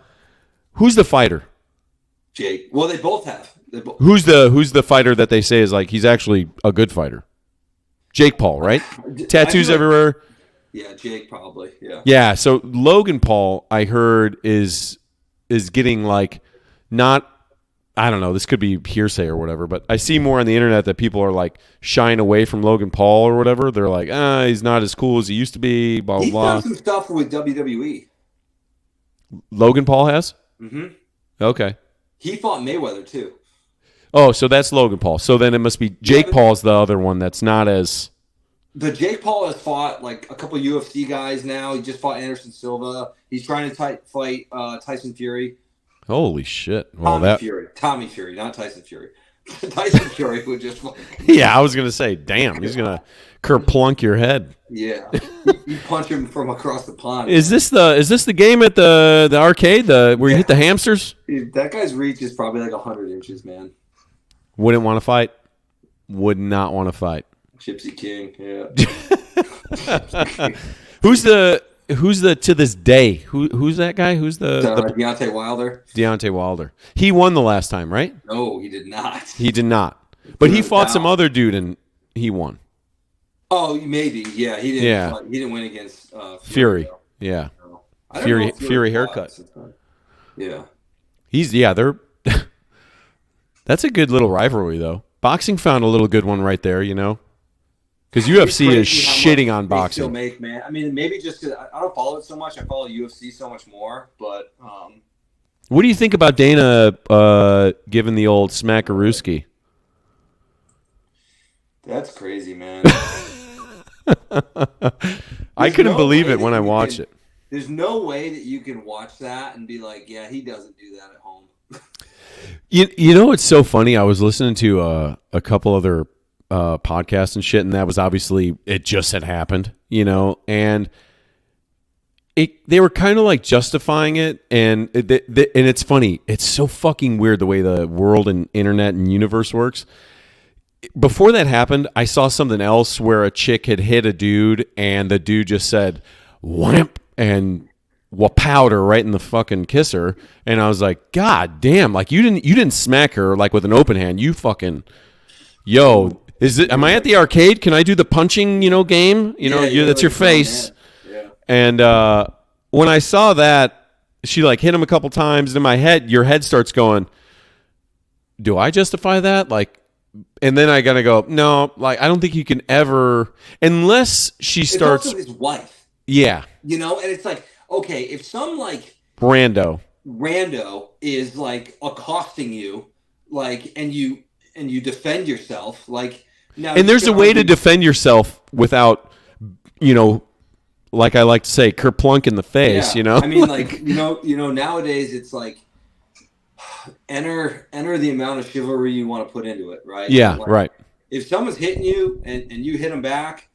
who's the fighter? Jake. Well, they both have. Who's the fighter that they say is like he's actually a good fighter? Jake Paul, right? Tattoos everywhere. Yeah, Jake probably. Yeah. Yeah, so Logan Paul I heard is getting like not, I don't know, this could be hearsay or whatever, but I see more on the internet that people are like shying away from Logan Paul or whatever. They're like, he's not as cool as he used to be, blah, blah, blah. He's done some stuff with WWE. Logan Paul has? Mm-hmm. Okay. He fought Mayweather, too. Oh, so that's Logan Paul. So then it must be Jake Paul's the other one that's not as... The Jake Paul has fought like a couple UFC guys now. He just fought Anderson Silva. He's trying to fight Tyson Fury. Holy shit! Well, Tommy Fury, not Tyson Fury. Tyson Fury would just. Yeah, I was gonna say, damn, he's gonna kerplunk your head. Yeah, you punch him from across the pond. Is this the game at the arcade? Where you hit the hamsters? Dude, that guy's reach is probably like 100 inches, man. Wouldn't want to fight. Would not want to fight. Gypsy King, yeah. Who's the to this day? Who's that guy? Who's the Deontay Wilder? Deontay Wilder. He won the last time, right? No, he did not. He did not. But he fought some other dude and he won. Oh, maybe. Yeah, he didn't. Yeah. He didn't win against Fury. Yeah. No. Fury haircut. Yeah. They're. That's a good little rivalry though. Boxing found a little good one right there, Because UFC is shitting on boxing. Still make, man. I mean, maybe just because I don't follow it so much. I follow UFC so much more. But what do you think about Dana giving the old smackarooski? That's crazy, man. I couldn't believe it when I watched it. There's no way that you can watch that and be like, yeah, he doesn't do that at home. You know what's so funny? I was listening to a couple other podcasts and shit, and that was obviously it just had happened, and they were kind of like justifying it, and it's funny. It's so fucking weird the way the world and internet and universe works. Before that happened, I saw something else where a chick had hit a dude, and the dude just said "whamp" and powder right in the fucking kisser, and I was like, God damn! Like you didn't smack her like with an open hand. You fucking Am I at the arcade? Can I do the punching, game? That's your face. Yeah. And when I saw that, she like hit him a couple times, and in my head, your head starts going, do I justify that? Like, and then I gotta go, no, like I don't think you can ever, unless she starts. It's also his wife. Yeah. And it's like, okay, if some like rando is like accosting you, like, and you defend yourself, like. Now, and there's a way to defend yourself without, like I like to say, kerplunk in the face. I mean, like nowadays it's like enter the amount of chivalry you want to put into it, right? Yeah, like, right. If someone's hitting you and you hit them back,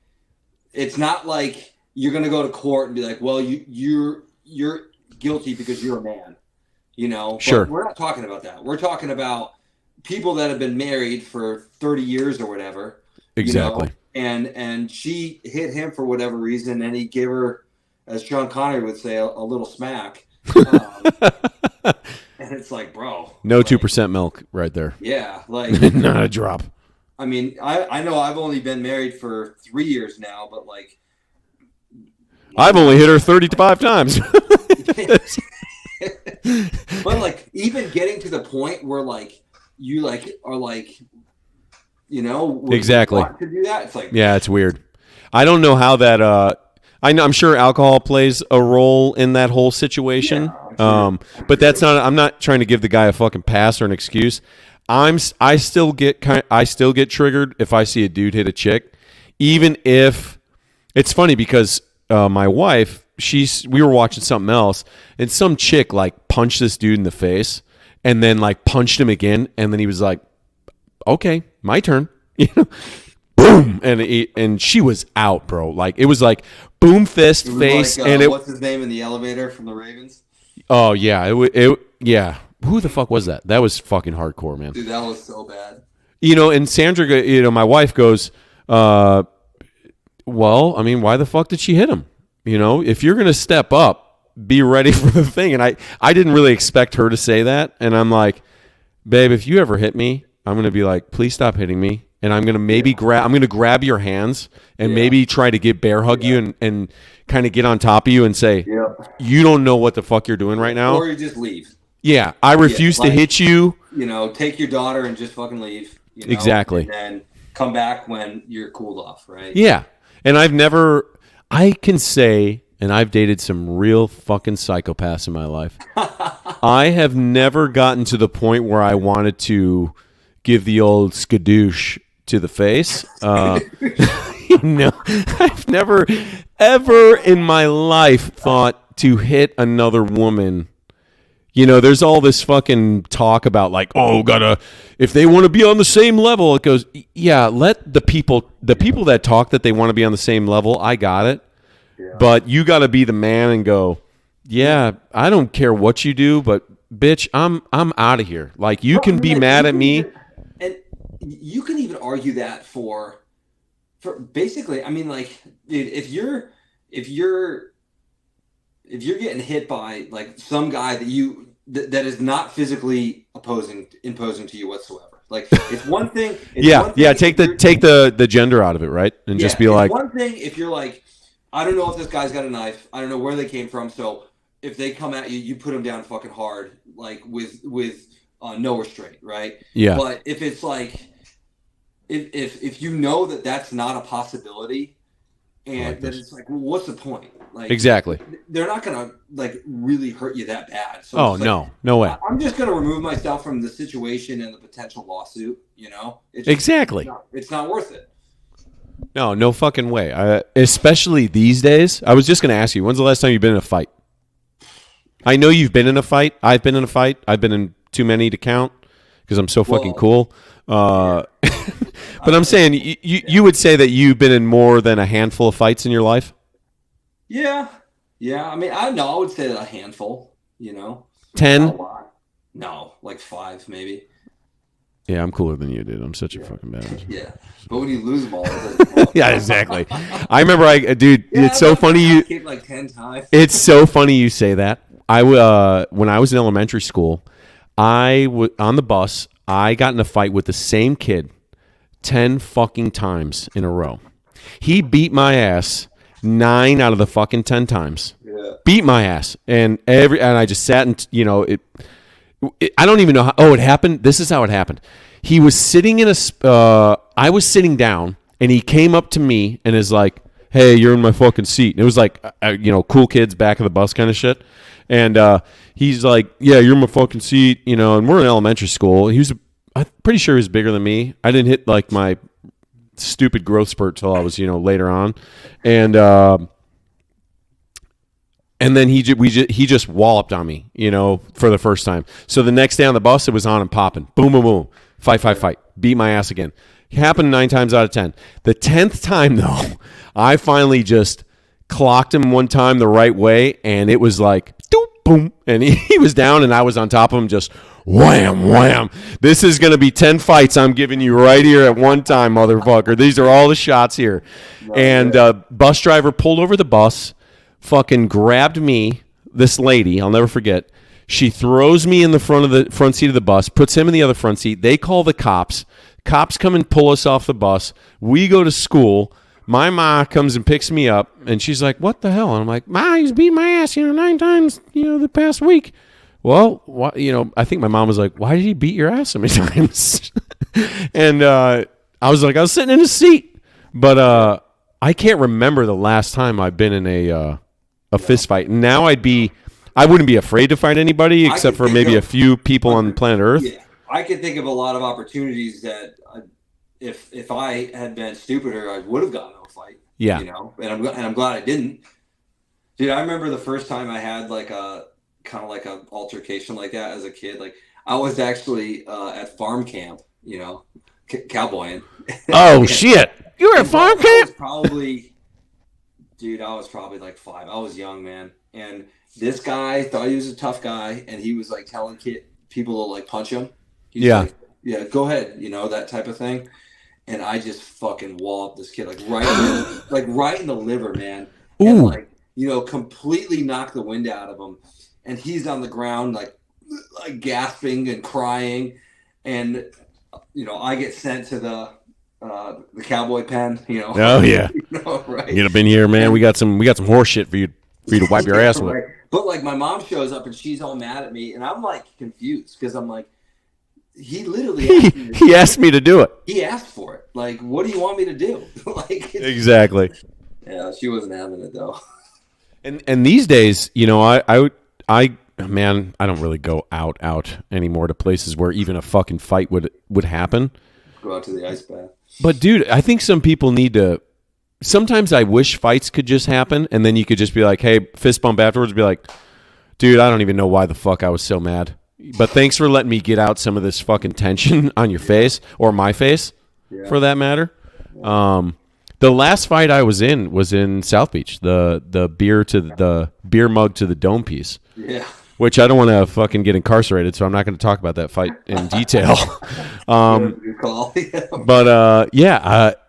it's not like you're gonna go to court and be like, well, you're guilty because you're a man, Sure. But we're not talking about that. We're talking about people that have been married for 30 years or whatever. Exactly. And she hit him for whatever reason, and he gave her, as Sean Connery would say, a little smack. And it's like, bro, no like, 2% milk right there. Yeah, like not a drop. I mean, I know I've only been married for 3 years now, but like I've only hit her 35 times. But like even getting to the point where like you like are like, exactly to do that, it's like, yeah, it's weird. I don't know how that. I'm sure alcohol plays a role in that whole situation. Yeah, but that's not. I'm not trying to give the guy a fucking pass or an excuse. I still get triggered if I see a dude hit a chick, even if it's funny because my wife, we were watching something else and some chick like punched this dude in the face and then like punched him again and then he was like, okay, my turn. Boom, and she was out, bro. Like it was like boom, fist, face, like, and what's his name in the elevator from the Ravens? Oh yeah, yeah. Who the fuck was that? That was fucking hardcore, man. Dude, that was so bad. And Sandra, my wife goes, well, I mean, why the fuck did she hit him? If you're gonna step up, be ready for the thing. And I didn't really expect her to say that, and I'm like, babe, if you ever hit me, I'm gonna be like, please stop hitting me. And I'm gonna maybe grab your hands and maybe try to get bear hug you and kind of get on top of you and say, you don't know what the fuck you're doing right now. Or you just leave. Yeah, I refuse to hit you. Take your daughter and just fucking leave. Exactly. And then come back when you're cooled off, right? Yeah. And I can say, and I've dated some real fucking psychopaths in my life. I have never gotten to the point where I wanted to give the old skadoosh to the face. I've never, ever in my life thought to hit another woman. There's all this fucking talk about like, if they want to be on the same level, it goes, yeah, let the people that talk that they want to be on the same level, I got it. Yeah. But you got to be the man and go, yeah, I don't care what you do, but bitch, I'm out of here. Like you can be mad at me. And you can even argue that for basically, I mean, like, dude, if you're getting hit by like some guy that is not physically imposing to you whatsoever, like it's one thing. Take the gender out of it, right? And just be like, one thing if you're like, I don't know if this guy's got a knife. I don't know where they came from. So if they come at you, you put them down fucking hard, like with no restraint, right? Yeah. But if it's like, if you know that that's not a possibility, and then it's like, well, what's the point? Like exactly, they're not gonna like really hurt you that bad. So no way. I'm just gonna remove myself from the situation and the potential lawsuit. Exactly. It's not worth it. No fucking way. Especially these days. I was just gonna ask you, when's the last time you've been in a fight? I know you've been in a fight. I've been in a fight. I've been in too many to count because I'm so fucking cool. But I'm saying you would say that you've been in more than a handful of fights in your life? Yeah. I mean, I would say a handful, 10? Not a lot. No, like 5 maybe. Yeah, I'm cooler than you, dude. I'm such a fucking badass. Yeah. But when you lose them all, it's like, yeah, exactly. I remember it's so funny you kicked like 10 times. It's so funny you say that. When I was in elementary school, on the bus, I got in a fight with the same kid 10 fucking times in a row. He beat my ass 9 out of the fucking 10 times. Yeah. Beat my ass. And I just sat and, I don't even know how. Oh, it happened. This is how it happened. He was sitting I was sitting down and he came up to me and is like, hey, you're in my fucking seat. And it was like, cool kids back of the bus kind of shit. And he's like, yeah, you're in my fucking seat, and we're in elementary school. I'm pretty sure he was bigger than me. I didn't hit like my stupid growth spurt till I was, later on. And then he just walloped on me, for the first time. So the next day on the bus, it was on and popping. Boom, boom, boom. Fight. Beat my ass again. It happened 9 times out of 10. The 10th time, though, I finally just clocked him one time the right way, and it was like, doop, boom, and he was down, and I was on top of him just wham, wham. This is going to be 10 fights I'm giving you right here at one time, motherfucker. These are all the shots here. And bus driver pulled over the bus, fucking grabbed me, this lady, I'll never forget. She throws me in the front seat of the bus, puts him in the other front seat. They call the cops. Cops come and pull us off the bus. We go to school. My ma comes and picks me up, and she's like, what the hell? And I'm like, Ma, he's beat my ass, 9 times, the past week. Well, I think my mom was like, why did he beat your ass so many times? And I was sitting in a seat. But I can't remember the last time I've been in a fist fight. Now I wouldn't be afraid to fight anybody except for maybe a few people on planet Earth. Yeah, I could think of a lot of opportunities that if I had been stupider, I would have gotten a fight. Yeah. And I'm glad I didn't. Dude, I remember the first time I had like a kind of like an altercation like that as a kid. Like I was actually at farm camp, cowboying. Oh shit! You were at farm camp? I was probably like 5. I was young, man. And this guy thought he was a tough guy, and he was like telling people to like punch him. He's like, yeah, go ahead, that type of thing. And I just fucking walloped this kid right in the liver, man. Ooh. And completely knocked the wind out of him. And he's on the ground like gasping and crying. And I get sent to the cowboy pen. Oh yeah. Right. You'd have been here, man. We got some horse shit for you to wipe your ass with. Right. But like my mom shows up and she's all mad at me, and I'm like confused because I'm like, he literally asked me to do it. He asked for it. Like, what do you want me to do? Exactly. Yeah, she wasn't having it though. And these days, I don't really go out anymore to places where even a fucking fight would happen. Go out to the ice bath. But dude, I think some people need to. Sometimes I wish fights could just happen, and then you could just be like, "Hey, fist bump afterwards." Be like, "Dude, I don't even know why the fuck I was so mad, but thanks for letting me get out some of this fucking tension on your face or my face, for that matter." Yeah. The last fight I was in South Beach, the beer mug to the dome piece. Yeah. Which I don't want to fucking get incarcerated, so I'm not going to talk about that fight in detail. Good call. But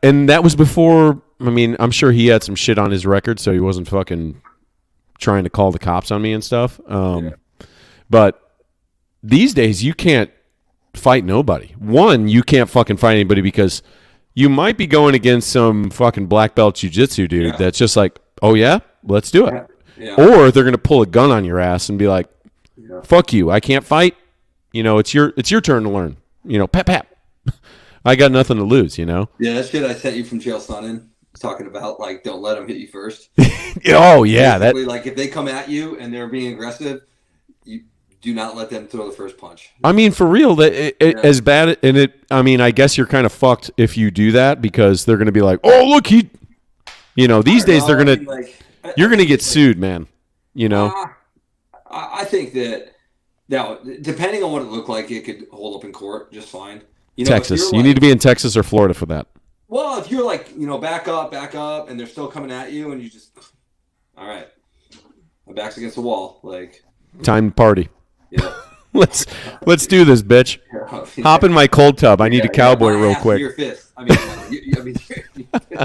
and that was before. I mean, I'm sure he had some shit on his record, so he wasn't fucking trying to call the cops on me and stuff. But these days, you can't fight nobody. One, you can't fucking fight anybody because you might be going against some fucking black belt jiu-jitsu dude that's just like, oh yeah, let's do it. Yeah. Or they're going to pull a gun on your ass and be like, fuck you, I can't fight. It's your turn to learn. Pap pap. I got nothing to lose, Yeah, that shit I sent you from Jail Sonnen talking about, like, don't let them hit you first. Oh, yeah. Basically, like, if they come at you and they're being aggressive, you do not let them throw the first punch. I mean, for real, as bad, I guess you're kind of fucked if you do that because they're going to be like, oh, look, these days they're going to, you're going to get sued, man. I think that depending on what it looked like, it could hold up in court just fine. Texas. You need to be in Texas or Florida for that. Well, if you're like, back up, and they're still coming at you, and you just, all right, my back's against the wall, like. Time to party. Yeah. Let's do this, bitch. Hop in my cold tub. I need a cowboy real quick. Your fist. I mean,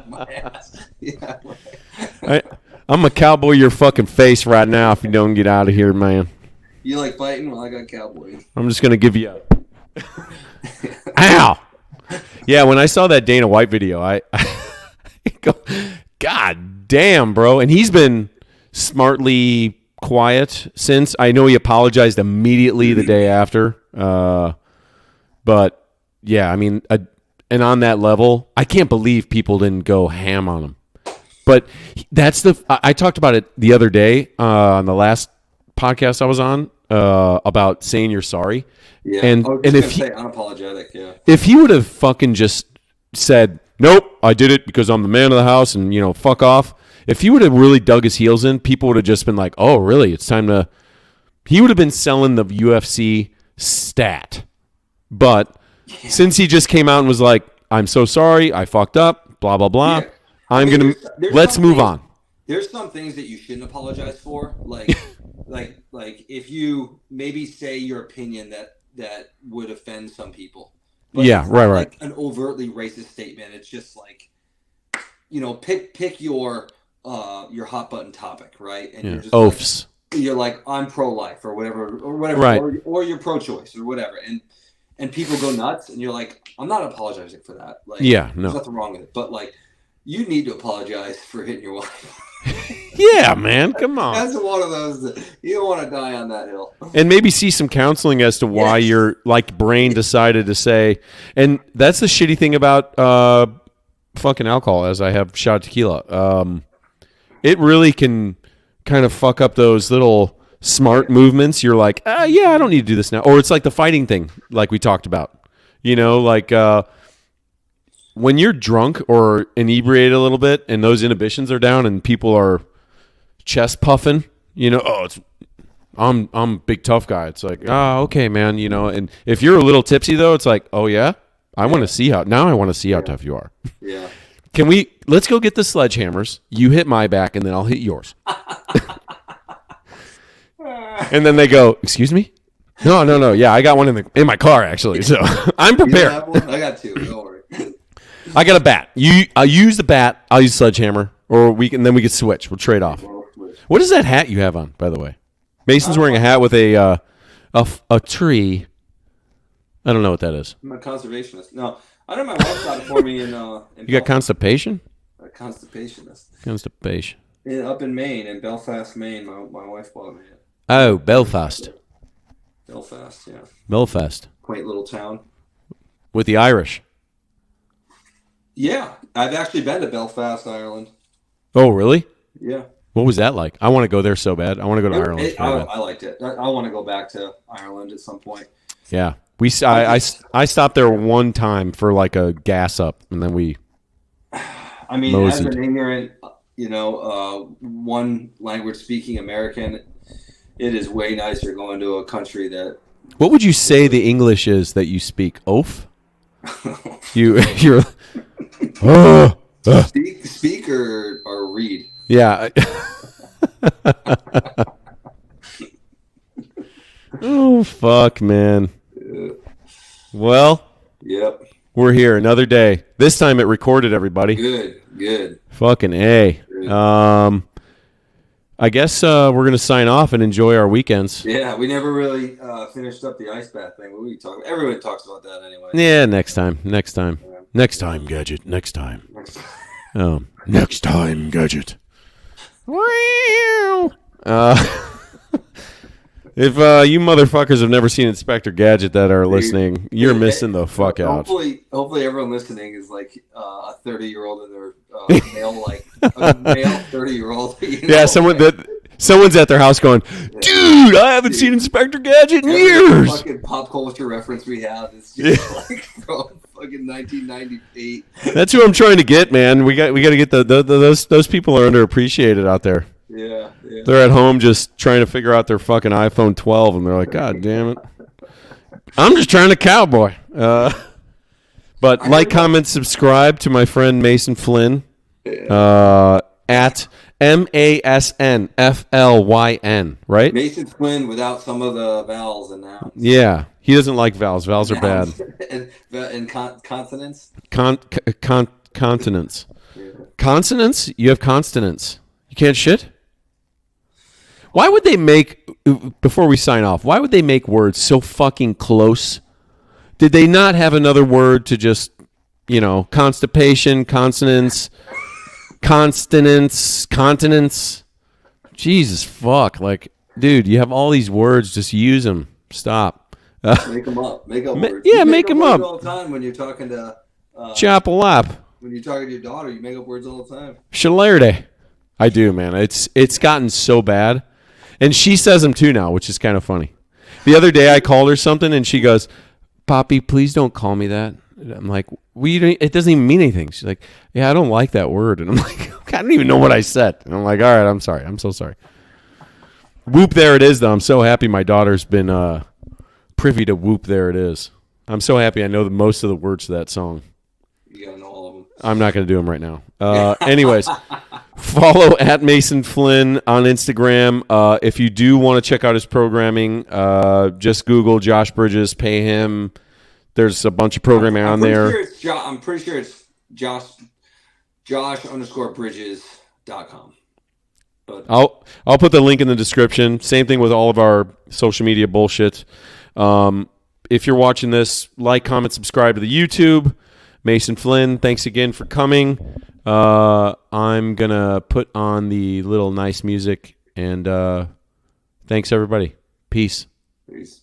my ass. Yeah. I'm a cowboy your fucking face right now if you don't get out of here, man. You like fighting? Well, I got cowboy. I'm just gonna give you a. Ow! Yeah, when I saw that Dana White video, I go, God damn, bro. And he's been smartly quiet since. I know he apologized immediately the day after. But, yeah, I mean, and on that level, I can't believe people didn't go ham on him. But I talked about it the other day on the last podcast I was on about saying you're sorry. Yeah, and if say unapologetic, yeah. If he would have fucking just said, nope, I did it because I'm the man of the house and, fuck off. If he would have really dug his heels in, people would have just been like, oh, really? It's time to... He would have been selling the UFC stat. But since he just came out and was like, I'm so sorry, I fucked up, blah, blah, blah, let's move on. There's some things that you shouldn't apologize for. Like if you maybe say your opinion that that would offend some people. But Yeah, it's not right. like an overtly racist statement. It's just like, pick your hot button topic, right? And you're just oafs. You're like, I'm pro-life or whatever, Right. or you're pro-choice or whatever, and people go nuts, and you're like, I'm not apologizing for that. Like, Yeah, no, there's nothing wrong with it, but like, you need to apologize for hitting your wife. Yeah, man, come on. That's one of those that you don't want to die on that hill. And maybe see some counseling as to why your brain decided to say. And that's the shitty thing about fucking alcohol. As I have shot tequila, it really can kind of fuck up those little smart movements. You're like, yeah, I don't need to do this now. Or it's like the fighting thing, like we talked about. Like when you're drunk or inebriated a little bit, and those inhibitions are down, and people are chest puffing. I'm a big tough guy. It's like, okay, man. And if you're a little tipsy though, it's like, oh yeah, I want to see how tough you are. Yeah. Let's go get the sledgehammers. You hit my back, and then I'll hit yours. And then they go, excuse me? No. Yeah, I got one in my car actually. So I'm prepared. I got two. Don't worry. I got a bat. I use the bat. I'll use sledgehammer, or then we can switch. We'll trade off. What is that hat you have on, by the way? Mason's wearing a hat with a tree. I don't know what that is. I'm a conservationist. No, I know my wife got it for me in you got constipation? A constipationist. Constipation. Up in Maine, in Belfast, Maine, my wife bought me it. Oh, Belfast. Belfast, yeah. Belfast. Quaint little town. With the Irish. Yeah, I've actually been to Belfast, Ireland. Oh, really? Yeah. What was that like? I want to go there so bad. I want to go to Ireland. I liked it. I want to go back to Ireland at some point. Yeah. I stopped there one time for like a gas up, and then we as an ignorant, one language speaking American, it is way nicer going to a country that... What would you say the English is that you speak? Oaf? You're... Speak or read. Yeah. Oh, fuck, man. Well, yep. We're here another day. This time it recorded, everybody. Good. Fucking A. Good. I guess we're going to sign off and enjoy our weekends. Yeah, we never really finished up the ice bath thing. Everyone talks about that anyway. Yeah, next time. Yeah. Next time, Gadget. Next time. Next time, Gadget. If you motherfuckers have never seen Inspector Gadget that are listening, you're missing the fuck out. Hopefully everyone listening is like a 30-year-old and they're male 30-year-old. Yeah, someone's at their house going, dude, I haven't seen Inspector Gadget in years. Fucking pop culture reference we have is just like from fucking 1998. That's who I'm trying to get, man. We got to get those people are underappreciated out there. Yeah. They're at home just trying to figure out their fucking iPhone 12, and they're like, God damn it. I'm just trying to cowboy. But comment, subscribe to my friend Mason Flynn at MASNFLYN, right? Mason Flynn without some of the vowels and nouns. Yeah. He doesn't like vowels. Vowels are bad. and consonants? Continents. Yeah. Consonants? You have consonants. You can't shit? Why would they make, before we sign off, why would they make words so fucking close? Did they not have another word to just, constipation, consonants, continents? Jesus fuck. Like, dude, you have all these words. Just use them. Stop. Make them up. Make up words. Yeah, make them up. All the time when you're talking to... Chop a lap. When you're talking to your daughter, you make up words all the time. Shalarday. I do, man. It's gotten so bad. And she says them too now, which is kind of funny. The other day I called her something and she goes, Poppy, please don't call me that. I'm like, it doesn't even mean anything. She's like, yeah, I don't like that word. And I'm like, I don't even know what I said. And I'm like, all right, I'm sorry. I'm so sorry. Whoop, there it is, though. I'm so happy my daughter's been privy to Whoop, there it is. I'm so happy I know most of the words to that song. You got to know all of them. I'm not going to do them right now. Anyways, follow at Mason Flynn on Instagram. If you do want to check out his programming, just Google Josh Bridges, pay him. There's a bunch of programming on there. I'm pretty sure it's Josh_Bridges.com. But I'll put the link in the description. Same thing with all of our social media bullshit. If you're watching this, like, comment, subscribe to the YouTube. Mason Flynn, thanks again for coming. I'm going to put on the little nice music, and thanks, everybody. Peace. Peace.